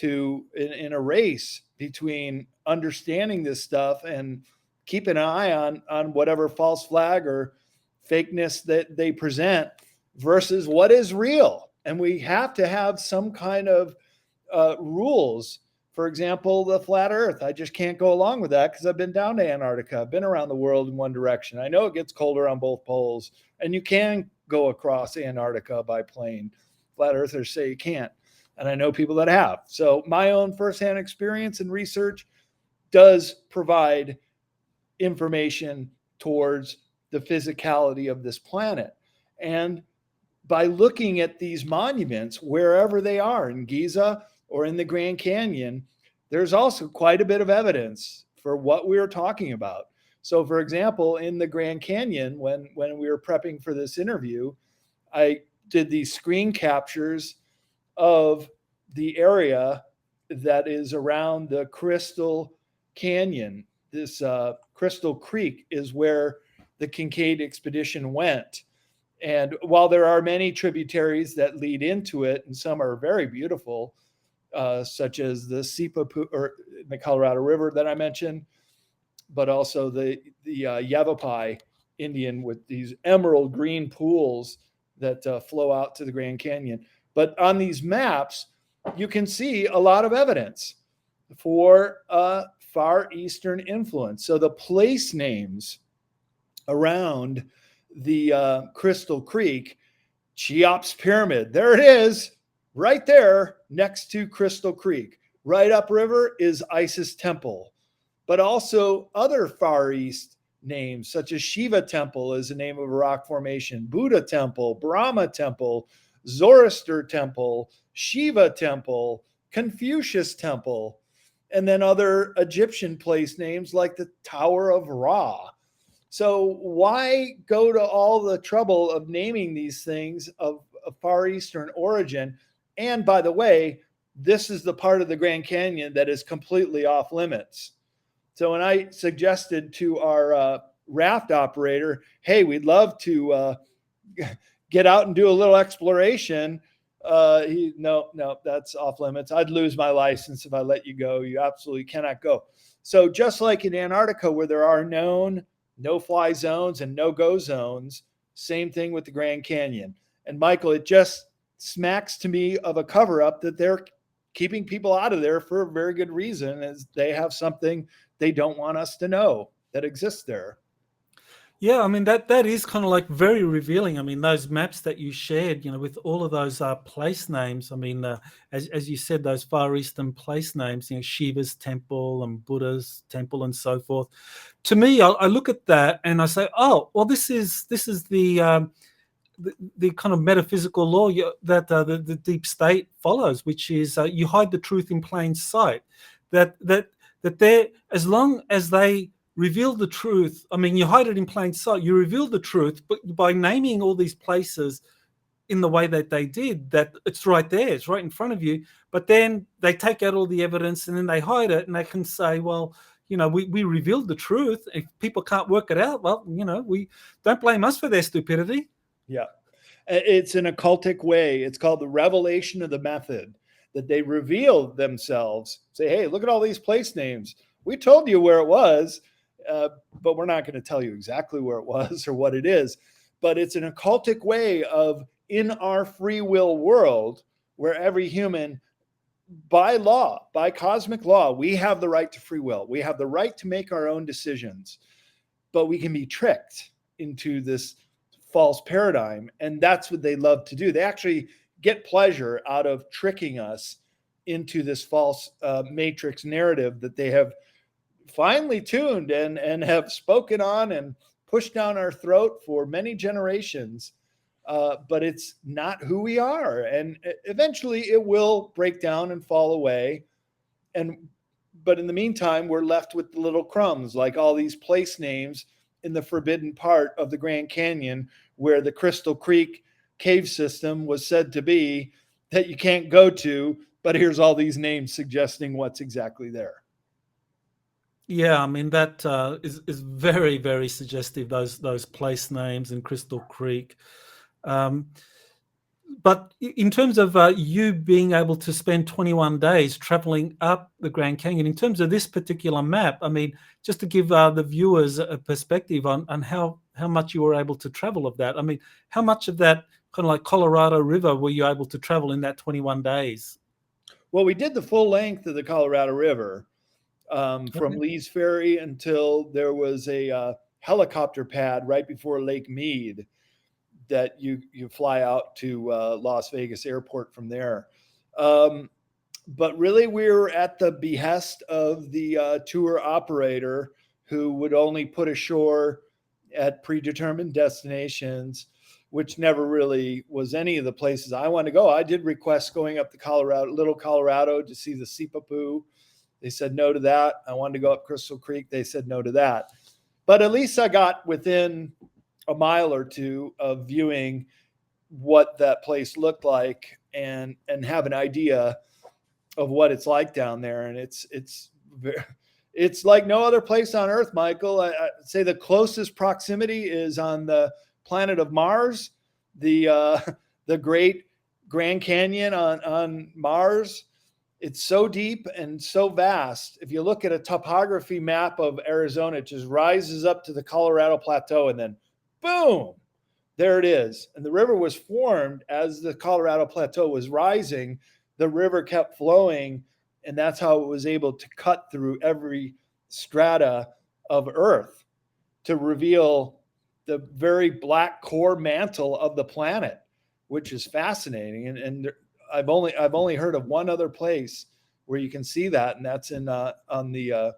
in a race between understanding this stuff and keeping an eye on whatever false flag or fakeness that they present versus what is real. And we have to have some kind of rules. For example, the flat earth. I just can't go along with that because I've been down to Antarctica. I've been around the world in one direction. I know it gets colder on both poles, and you can go across Antarctica by plane. Flat earthers say you can't. And I know people that have. So my own firsthand experience and research does provide information towards the physicality of this planet. And by looking at these monuments, wherever they are, in Giza or in the Grand Canyon, there's also quite a bit of evidence for what we are talking about. So for example, in the Grand Canyon, when we were prepping for this interview, I did these screen captures of the area that is around the Crystal Canyon. This Crystal Creek is where the Kincaid Expedition went. And while there are many tributaries that lead into it, and some are very beautiful, such as the Sipapu, or the Colorado River that I mentioned, but also the Yavapai Indian with these emerald green pools that flow out to the Grand Canyon. But on these maps, you can see a lot of evidence for Far Eastern influence. So the place names around the Crystal Creek, Cheops Pyramid, there it is, right there next to Crystal Creek. Right upriver is Isis Temple, but also other Far East names, such as Shiva Temple is the name of a rock formation, Buddha Temple, Brahma Temple, Zoroaster Temple, Shiva Temple, Confucius Temple, and then other Egyptian place names like the Tower of Ra. So why go to all the trouble of naming these things of Far Eastern origin? And by the way, this is the part of the Grand Canyon that is completely off limits. So when I suggested to our raft operator, hey, we'd love to get out and do a little exploration, no, that's off limits. I'd lose my license if I let you go. You absolutely cannot go. So just like in Antarctica, where there are known no-fly zones and no-go zones, same thing with the Grand Canyon. And Michael, it just smacks to me of a cover-up that they're keeping people out of there for a very good reason, as they have something they don't want us to know that exists there. Yeah, I mean that is kind of like very revealing. I mean, those maps that you shared, with all of those place names. I mean, as you said, those Far Eastern place names, Shiva's temple and Buddha's temple and so forth. To me, I look at that and I say, oh, well, this is the kind of metaphysical law that the deep state follows, which is you hide the truth in plain sight. That they, as long as they reveal the truth, I mean, you hide it in plain sight. You reveal the truth, but by naming all these places in the way that they did, that it's right there, it's right in front of you. But then they take out all the evidence and then they hide it, and they can say, well, we revealed the truth. If people can't work it out, well, we don't blame us for their stupidity. Yeah. It's an occultic way. It's called the revelation of the method, that they reveal themselves, say, hey, look at all these place names. We told you where it was, but we're not going to tell you exactly where it was or what it is. But it's an occultic way of, in our free will world, where every human, by law, by cosmic law, we have the right to free will. We have the right to make our own decisions, but we can be tricked into this false paradigm. And that's what they love to do. They actually get pleasure out of tricking us into this false matrix narrative that they have finely tuned and have spoken on and pushed down our throat for many generations. But it's not who we are. And eventually it will break down and fall away. But in the meantime, we're left with the little crumbs, like all these place names in the forbidden part of the Grand Canyon, where the Crystal Creek cave system was said to be, that you can't go to, but here's all these names suggesting what's exactly there. Yeah, I mean that is very, very suggestive. Those place names in Crystal Creek. But in terms of you being able to spend 21 days traveling up the Grand Canyon, in terms of this particular map, I mean, just to give the viewers a perspective on how much you were able to travel of that. I mean, how much of that kind of like Colorado River were you able to travel in that 21 days? Well, we did the full length of the Colorado River, from Lee's Ferry until there was a helicopter pad right before Lake Mead that you fly out to Las Vegas Airport from there. But really, we were at the behest of the tour operator, who would only put ashore at predetermined destinations, which never really was any of the places I wanted to go. I did request going up the Little Colorado to see the Sipapoo. They said no to that. I wanted to go up Crystal Creek. They said no to that. But at least I got within a mile or two of viewing what that place looked like and have an idea of what it's like down there. And it's like no other place on Earth, Michael. I'd say the closest proximity is on the planet of Mars, the great Grand Canyon on Mars. It's so deep and so vast. If you look at a topography map of Arizona, it just rises up to the Colorado Plateau and then boom, there it is. And the river was formed as the Colorado Plateau was rising. The river kept flowing, and that's how it was able to cut through every strata of Earth to reveal the very black core mantle of the planet, which is fascinating. And I've only heard of one other place where you can see that, and that's in on the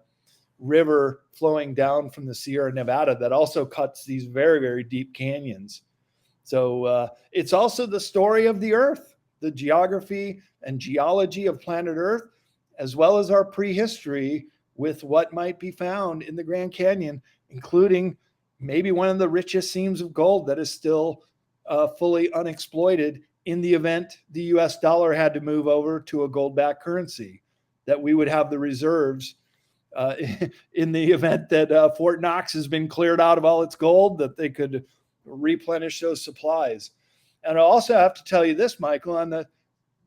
river flowing down from the Sierra Nevada that also cuts these very, very deep canyons. So it's also the story of the Earth, the geography and geology of planet Earth, as well as our prehistory with what might be found in the Grand Canyon, including maybe one of the richest seams of gold that is still fully unexploited in the event the US dollar had to move over to a gold-backed currency, that we would have the reserves in the event that Fort Knox has been cleared out of all its gold, that they could replenish those supplies. And I also have to tell you this, Michael, on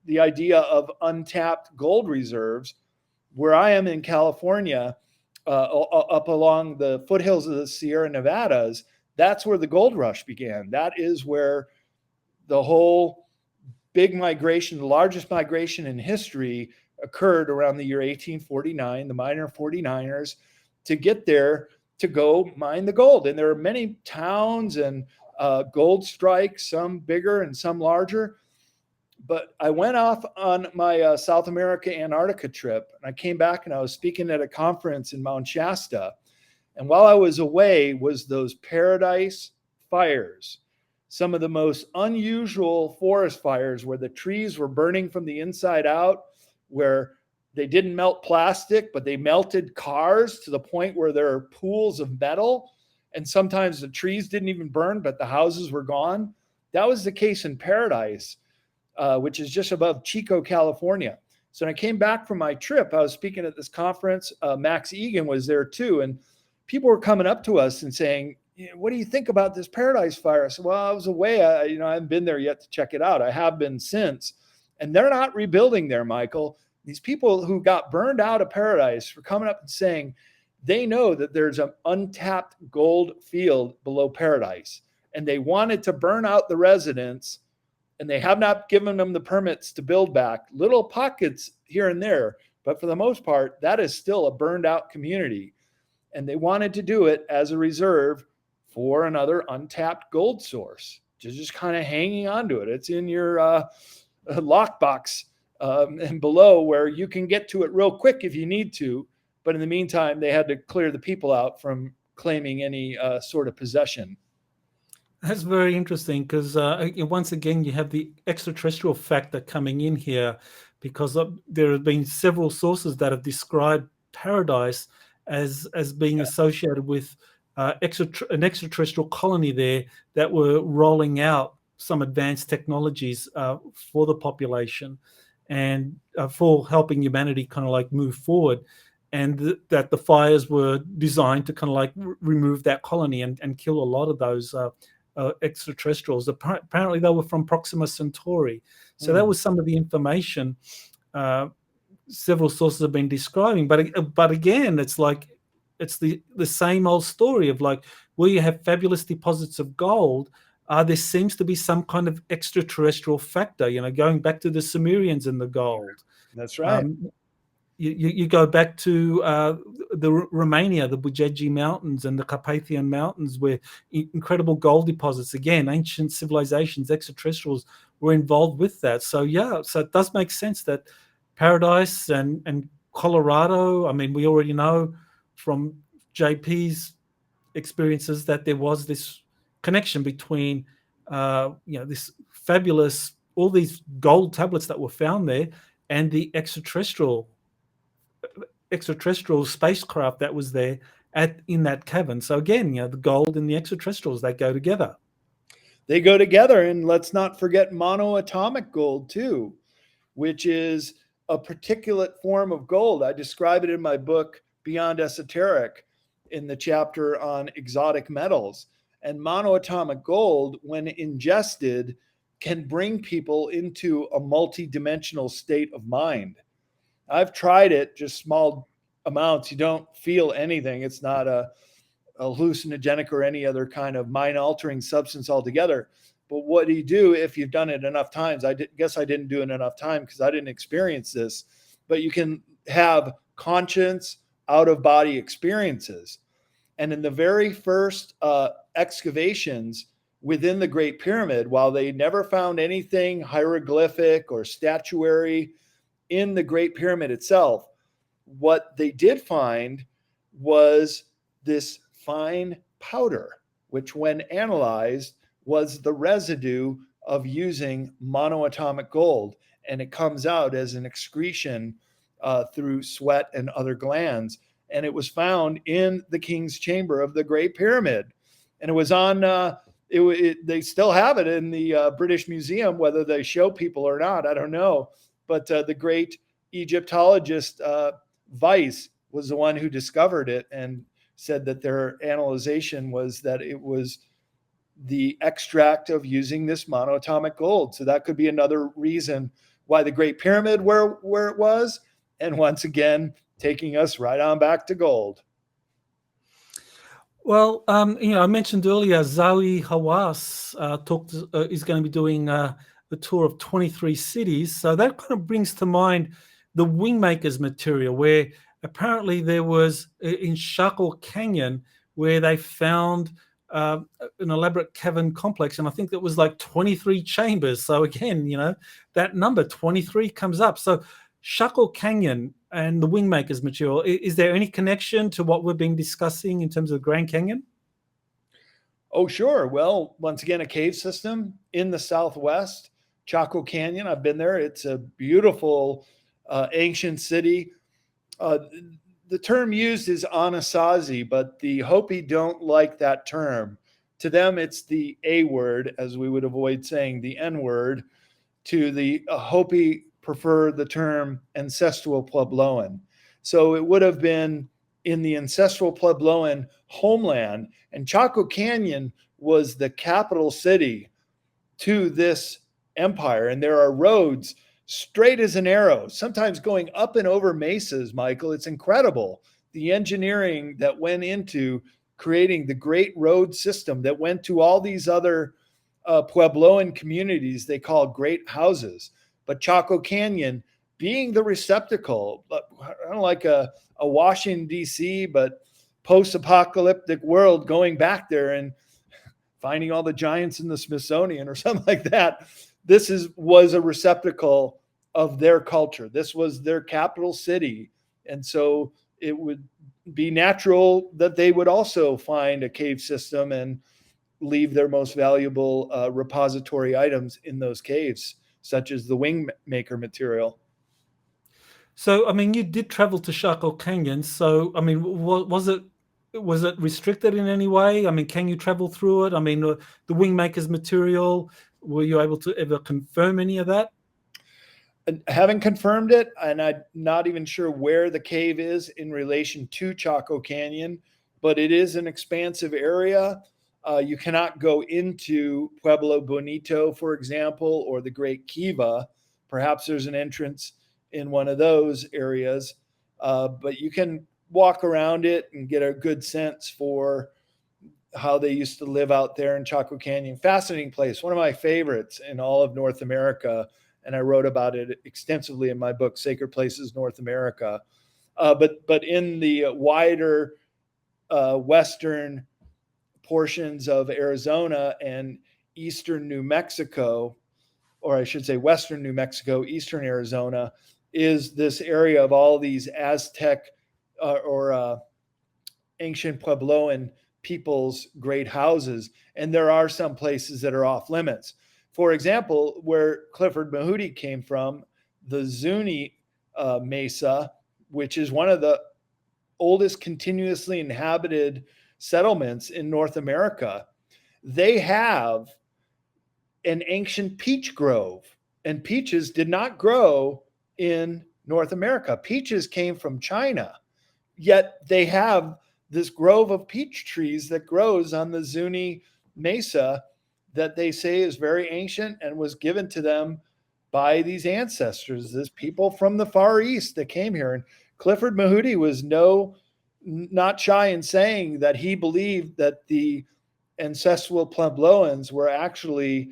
the idea of untapped gold reserves, where I am in California, up along the foothills of the Sierra Nevadas, that's where the gold rush began. That is where the whole big migration, the largest migration in history, occurred around the year 1849, the miner 49ers, to get there to go mine the gold. And there are many towns and gold strikes, some bigger and some larger. But I went off on my South America, Antarctica trip, and I came back and I was speaking at a conference in Mount Shasta. And while I was away was those paradise fires, some of the most unusual forest fires where the trees were burning from the inside out, where they didn't melt plastic, but they melted cars to the point where there are pools of metal. And sometimes the trees didn't even burn, but the houses were gone. That was the case in Paradise, which is just above Chico, California. So when I came back from my trip, I was speaking at this conference. Max Egan was there too. And people were coming up to us and saying, what do you think about this Paradise fire? I said, well, I was away. I haven't been there yet to check it out. I have been since. And they're not rebuilding there, Michael. These people who got burned out of Paradise were coming up and saying they know that there's an untapped gold field below Paradise. And they wanted to burn out the residents, and they have not given them the permits to build back. Little pockets here and there, but for the most part, that is still a burned out community. And they wanted to do it as a reserve for another untapped gold source, just kind of hanging on to it. It's in your lockbox and below, where you can get to it real quick if you need to. But in the meantime, they had to clear the people out from claiming any sort of possession. That's very interesting, because once again, you have the extraterrestrial factor coming in here, because there have been several sources that have described Paradise as being associated with an extraterrestrial colony there that were rolling out some advanced technologies for the population and for helping humanity kind of like move forward. And that the fires were designed to kind of like remove that colony and kill a lot of those extraterrestrials. Apparently they were from Proxima Centauri. So that was some of the information several sources have been describing. But again, it's like, it's the same old story of like, where you have fabulous deposits of gold, there seems to be some kind of extraterrestrial factor, going back to the Sumerians and the gold. That's right. You go back to the Romania, the Bujeji Mountains and the Carpathian Mountains, where incredible gold deposits, again, ancient civilizations, extraterrestrials were involved with that. So yeah, so it does make sense that Paradise and Colorado, I mean, we already know from JP's experiences that there was this connection between, this fabulous, all these gold tablets that were found there and the extraterrestrial spacecraft that was there in that cavern. So again, the gold and the extraterrestrials, they go together. They go together. And let's not forget monoatomic gold too, which is a particulate form of gold. I describe it in my book, Beyond Esoteric, in the chapter on exotic metals. And monoatomic gold, when ingested, can bring people into a multidimensional state of mind. I've tried it, just small amounts. You don't feel anything. It's not a hallucinogenic or any other kind of mind-altering substance altogether. But what do you do if you've done it enough times? I guess I didn't do it enough time because I didn't experience this. But you can have conscious, out-of-body experiences. And in the very first excavations within the Great Pyramid, while they never found anything hieroglyphic or statuary in the Great Pyramid itself, what they did find was this fine powder, which when analyzed was the residue of using monoatomic gold. And it comes out as an excretion through sweat and other glands. And it was found in the king's chamber of the Great Pyramid. And it was on, they still have it in the British Museum, whether they show people or not, I don't know. But the great Egyptologist Weiss was the one who discovered it and said that their analyzation was that it was the extract of using this monoatomic gold. So that could be another reason why the Great Pyramid where it was. And once again, taking us right on back to gold. Well, I mentioned earlier, Zahi Hawas is going to be doing the tour of 23 cities. So that kind of brings to mind the Wingmakers Material, where apparently there was in Chaco Canyon where they found an elaborate cavern complex, and I think that was like 23 chambers. So again, that number 23 comes up. So Chaco Canyon and the Wingmakers Material, is there any connection to what we've been discussing in terms of Grand Canyon? Oh, sure. Well, once again, a cave system in the Southwest, Chaco Canyon. I've been there. It's a beautiful ancient city. The term used is Anasazi, but the Hopi don't like that term. To them, it's the A word, as we would avoid saying the N word. To the Hopi prefer the term ancestral Puebloan. So it would have been in the ancestral Puebloan homeland, and Chaco Canyon was the capital city to this empire. And there are roads straight as an arrow, sometimes going up and over mesas, Michael. It's incredible. The engineering that went into creating the great road system that went to all these other Puebloan communities they call great houses. But Chaco Canyon being the receptacle, I don't like a Washington, D.C., but post-apocalyptic world, going back there and finding all the giants in the Smithsonian or something like that. This was a receptacle of their culture. This was their capital city. And so it would be natural that they would also find a cave system and leave their most valuable repository items in those caves, such as the Wingmaker Material. So, I mean, you did travel to Chaco Canyon. So, I mean, was it restricted in any way? I mean, can you travel through it? I mean, the Wingmakers Material, were you able to ever confirm any of that? I haven't confirmed it, and I'm not even sure where the cave is in relation to Chaco Canyon, but it is an expansive area. You cannot go into Pueblo Bonito, for example, or the Great Kiva. Perhaps there's an entrance in one of those areas, but you can walk around it and get a good sense for how they used to live out there in Chaco Canyon. Fascinating place, one of my favorites in all of North America, and I wrote about it extensively in my book, Sacred Places North America. But in the wider western portions of Arizona and eastern New Mexico, or I should say western New Mexico, eastern Arizona, is this area of all these Aztec or ancient Puebloan people's great houses. And there are some places that are off limits. For example, where Clifford Mahooty came from, the Zuni Mesa, which is one of the oldest continuously inhabited settlements in North America, they have an ancient peach grove, and peaches did not grow in North America. Peaches came from China, yet they have this grove of peach trees that grows on the Zuni Mesa that they say is very ancient and was given to them by these ancestors, this people from the Far East that came here. And Clifford Mahooty was not shy in saying that he believed that the ancestral Puebloans were actually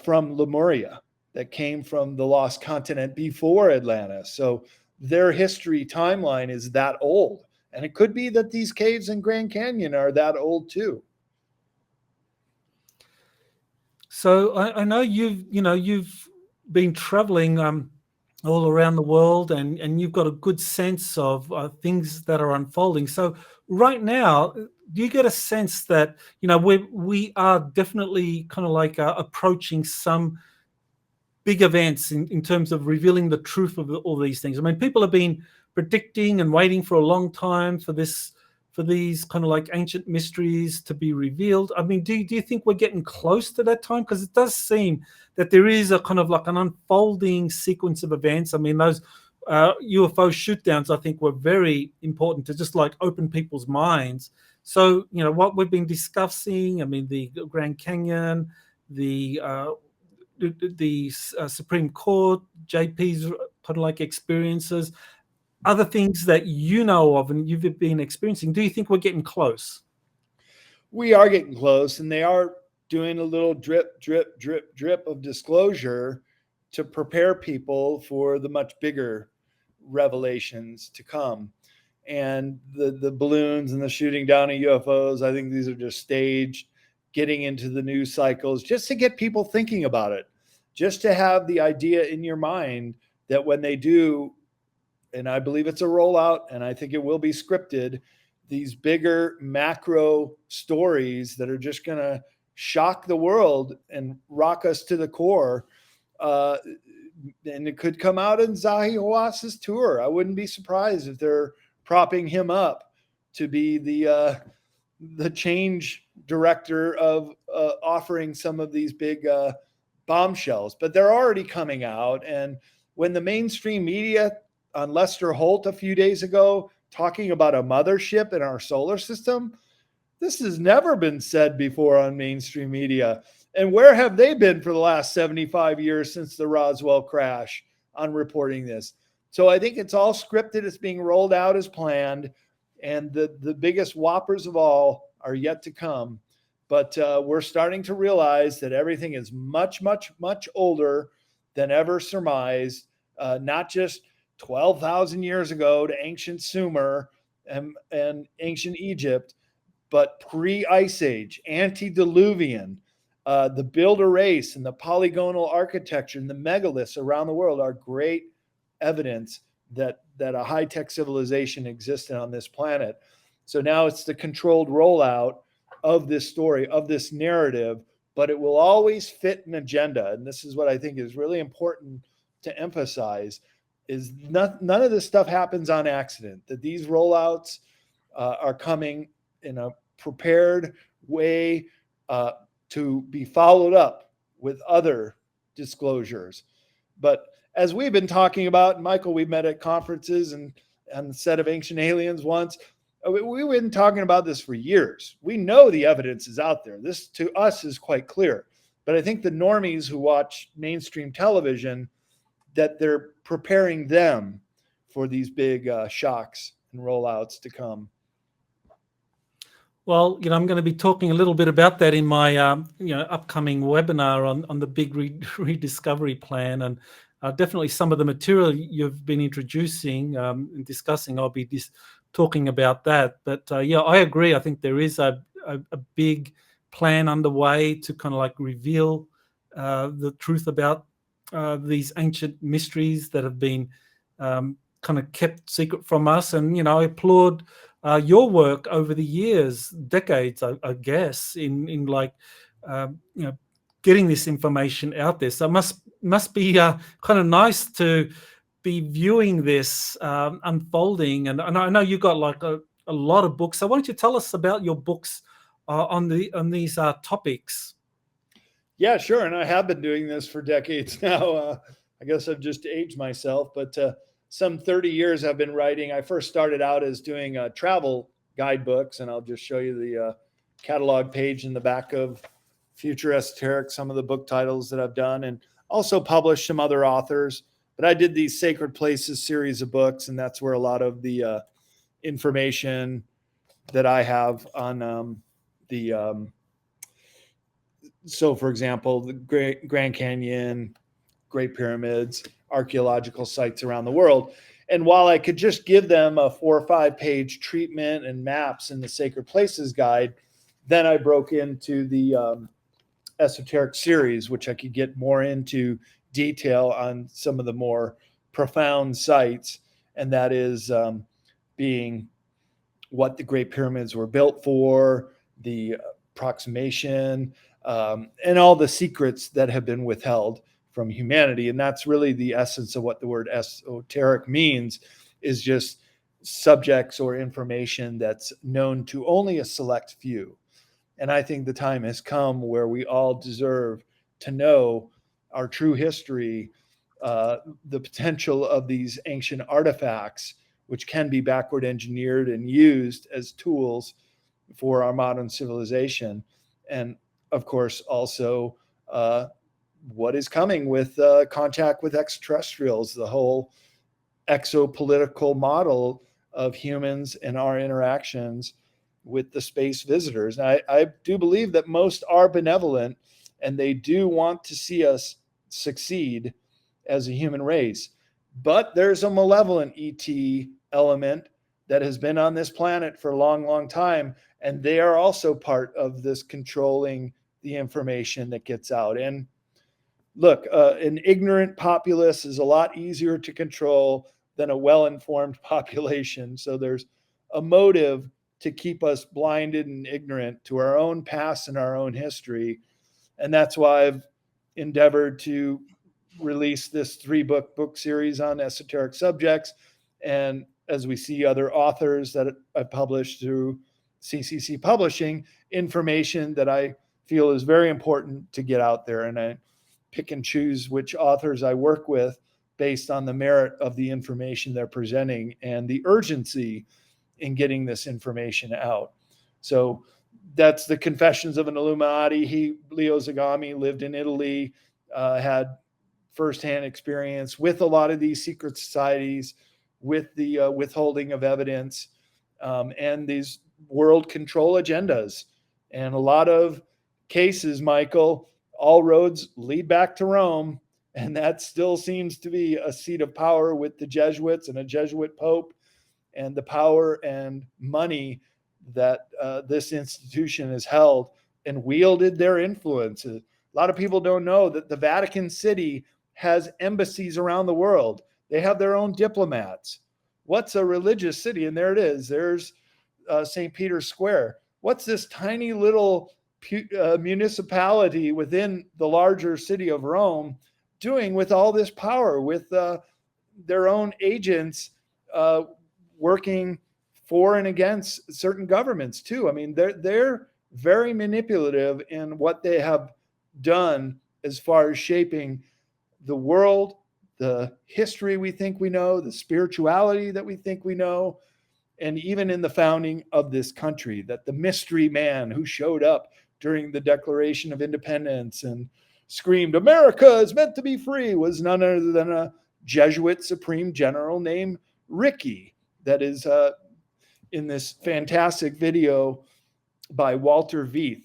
from Lemuria, that came from the lost continent before Atlantis. So their history timeline is that old. And it could be that these caves in Grand Canyon are that old too. So I know you've been traveling all around the world, and you've got a good sense of things that are unfolding. So right now, do you get a sense that we are definitely kind of like approaching some big events in terms of revealing the truth of all these things? I mean, people have been predicting and waiting for a long time for these kind of like ancient mysteries to be revealed. I mean, do you think we're getting close to that time? Because it does seem that there is a kind of like an unfolding sequence of events. I mean, those UFO shootdowns, I think, were very important to just like open people's minds. So, what we've been discussing, I mean, the Grand Canyon, the Supreme Court, JP's kind of like experiences, other things that you know of and you've been experiencing. Do you think we're getting close? We are getting close, and they are doing a little drip, drip, drip, drip of disclosure to prepare people for the much bigger revelations to come. And the balloons and the shooting down of UFOs, I think these are just staged, getting into the news cycles just to get people thinking about it, just to have the idea in your mind that when they do, and I believe it's a rollout, and I think it will be scripted, these bigger macro stories that are just going to shock the world and rock us to the core. And it could come out in Zahi Hawas's tour. I wouldn't be surprised if they're propping him up to be the change director of offering some of these big bombshells. But they're already coming out. And when the mainstream media on Lester Holt a few days ago talking about a mothership in our solar system, this has never been said before on mainstream media. And where have they been for the last 75 years since the Roswell crash on reporting this? So I think it's all scripted. It's being rolled out as planned. And the biggest whoppers of all are yet to come. But we're starting to realize that everything is much, much, much older than ever surmised. Not just 12,000 years ago to ancient Sumer and ancient Egypt, but pre-Ice Age, antediluvian. The Builder race and the polygonal architecture and the megaliths around the world are great evidence that a high-tech civilization existed on this planet. So now it's the controlled rollout of this story, of this narrative, but it will always fit an agenda. And this is what I think is really important to emphasize, is none of this stuff happens on accident, that these rollouts are coming in a prepared way to be followed up with other disclosures. But as we've been talking about, Michael, we met at conferences and on the set of Ancient Aliens once. We've been talking about this for years. We know the evidence is out there. This to us is quite clear. But I think the normies who watch mainstream television, that they're preparing them for these big shocks and rollouts to come. Well, I'm going to be talking a little bit about that in my, upcoming webinar on the big rediscovery plan, and definitely some of the material you've been introducing and discussing. I'll be talking about that. But I agree. I think there is a big plan underway to kind of like reveal the truth about these ancient mysteries that have been kind of kept secret from us. And I applaud your work over the years, decades, I guess, in like getting this information out there. So it must be kind of nice to be viewing this unfolding. And I know you got like a lot of books. So why don't you tell us about your books on these topics? Yeah, sure. And I have been doing this for decades now. I guess I've just aged myself, but some 30 years I've been writing. I first started out as doing travel guidebooks, and I'll just show you the catalog page in the back of Future Esoteric, some of the book titles that I've done, and also published some other authors. But I did these Sacred Places series of books, and that's where a lot of the information that I have on so for example, the Grand Canyon, Great Pyramids, archaeological sites around the world. And while I could just give them a 4 or 5 page treatment and maps in the Sacred Places guide, then I broke into the esoteric series, which I could get more into detail on some of the more profound sights, and that is being what the Great Pyramids were built for, the approximation, and all the secrets that have been withheld from humanity. And that's really the essence of what the word esoteric means, is just subjects or information that's known to only a select few. And I think the time has come where we all deserve to know our true history, the potential of these ancient artifacts, which can be backward engineered and used as tools for our modern civilization. And of course, also what is coming with contact with extraterrestrials, the whole exopolitical model of humans and our interactions with the space visitors. And I do believe that most are benevolent, and they do want to see us succeed as a human race. But there's a malevolent ET element that has been on this planet for a long, long time, and they are also part of this controlling the information that gets out. And look, an ignorant populace is a lot easier to control than a well-informed population. So there's a motive to keep us blinded and ignorant to our own past and our own history. And that's why I've endeavored to release this 3-book series on esoteric subjects. And as we see other authors that I've published through CCC Publishing, information that I feel is very important to get out there. And I pick and choose which authors I work with based on the merit of the information they're presenting and the urgency in getting this information out. So that's the Confessions of an Illuminati. Leo Zagami lived in Italy, had firsthand experience with a lot of these secret societies, with the withholding of evidence, and these world control agendas. And a lot of cases, Michael, all roads lead back to Rome. And that still seems to be a seat of power with the Jesuits and a Jesuit Pope, and the power and money that this institution has held and wielded their influence. A lot of people don't know that the Vatican City has embassies around the world. They have their own diplomats. What's a religious city? And there it is. There's St. Peter's Square. What's this tiny little municipality within the larger city of Rome doing with all this power, with their own agents working for and against certain governments too? I mean, they're very manipulative in what they have done as far as shaping the world, the history we think we know, the spirituality that we think we know, and even in the founding of this country, that the mystery man who showed up during the Declaration of Independence and screamed, "America is meant to be free," was none other than a Jesuit Supreme General named Ricky, that is in this fantastic video by Walter Veith,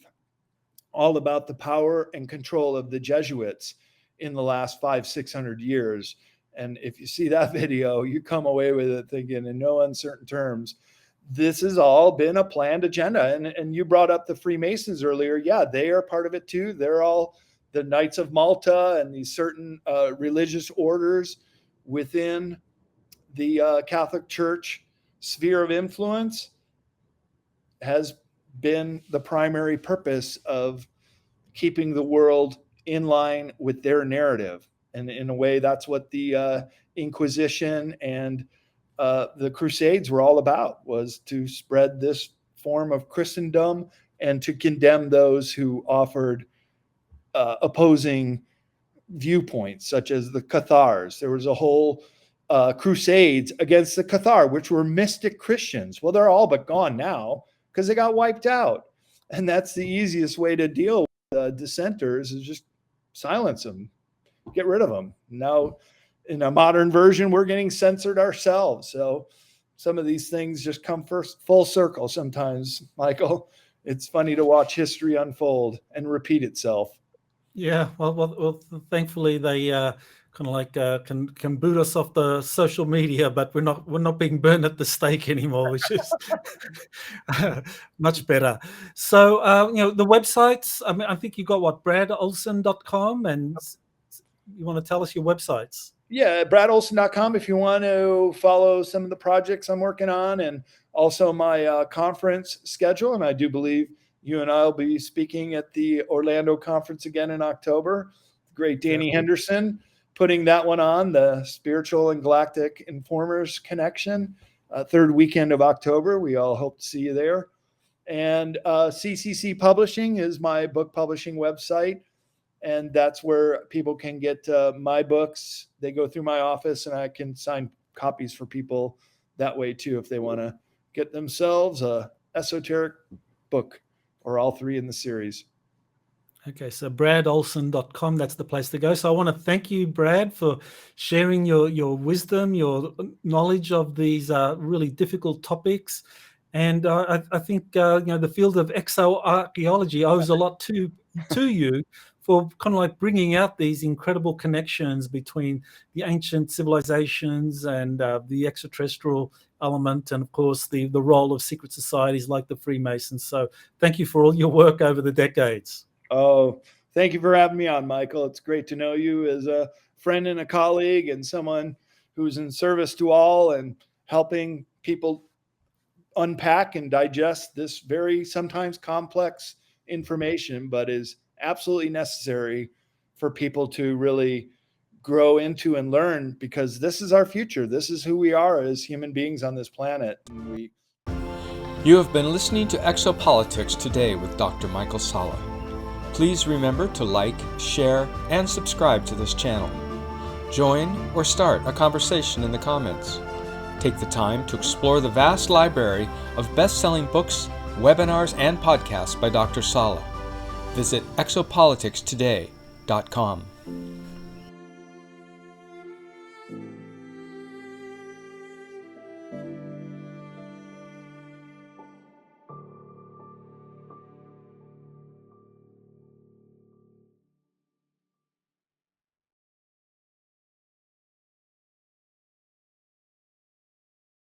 all about the power and control of the Jesuits in the last 500-600 years. And if you see that video, you come away with it thinking in no uncertain terms, this has all been a planned agenda. And you brought up the Freemasons earlier. Yeah, they are part of it too. They're all the Knights of Malta and these certain religious orders within the Catholic Church sphere of influence has been the primary purpose of keeping the world in line with their narrative. And in a way, that's what the Inquisition and the Crusades were all about, was to spread this form of Christendom and to condemn those who offered opposing viewpoints, such as the Cathars. There was a whole crusades against the Cathar, which were mystic Christians. Well, they're all but gone now because they got wiped out. And that's the easiest way to deal with dissenters, is just silence them, get rid of them. Now, in a modern version, we're getting censored ourselves. So some of these things just come first full circle sometimes, Michael. It's funny to watch history unfold and repeat itself. Yeah, well, thankfully they kind of like can boot us off the social media, but we're not being burned at the stake anymore, which is much better. So the websites. I mean, I think you got what, bradolsen.com, and you want to tell us your websites? Yeah, bradolsen.com if you want to follow some of the projects I'm working on, and also my conference schedule. And I do believe you and I will be speaking at the Orlando conference again in October. Great Danny Henderson putting that one on, the Spiritual and Galactic Informers Connection, third weekend of October. We all hope to see you there. And CCC Publishing is my book publishing website. And that's where people can get my books. They go through my office, and I can sign copies for people that way too, if they want to get themselves a esoteric book or all three in the series. Okay, so bradolsen.com, that's the place to go. So I want to thank you, Brad, for sharing your wisdom, your knowledge of these really difficult topics. And I think the field of exoarchaeology owes a lot to you for kind of like bringing out these incredible connections between the ancient civilizations and the extraterrestrial element, and of course the role of secret societies like the Freemasons. So thank you for all your work over the decades. Oh, thank you for having me on, Michael. It's great to know you as a friend and a colleague, and someone who's in service to all and helping people unpack and digest this very sometimes complex information, but is absolutely necessary for people to really grow into and learn, because this is our future. This is who we are as human beings on this planet. And You have been listening to Exopolitics Today with Dr. Michael Salla. Please remember to like, share, and subscribe to this channel. Join or start a conversation in the comments. Take the time to explore the vast library of best-selling books, webinars, and podcasts by Dr. Salla. Visit exopoliticstoday.com.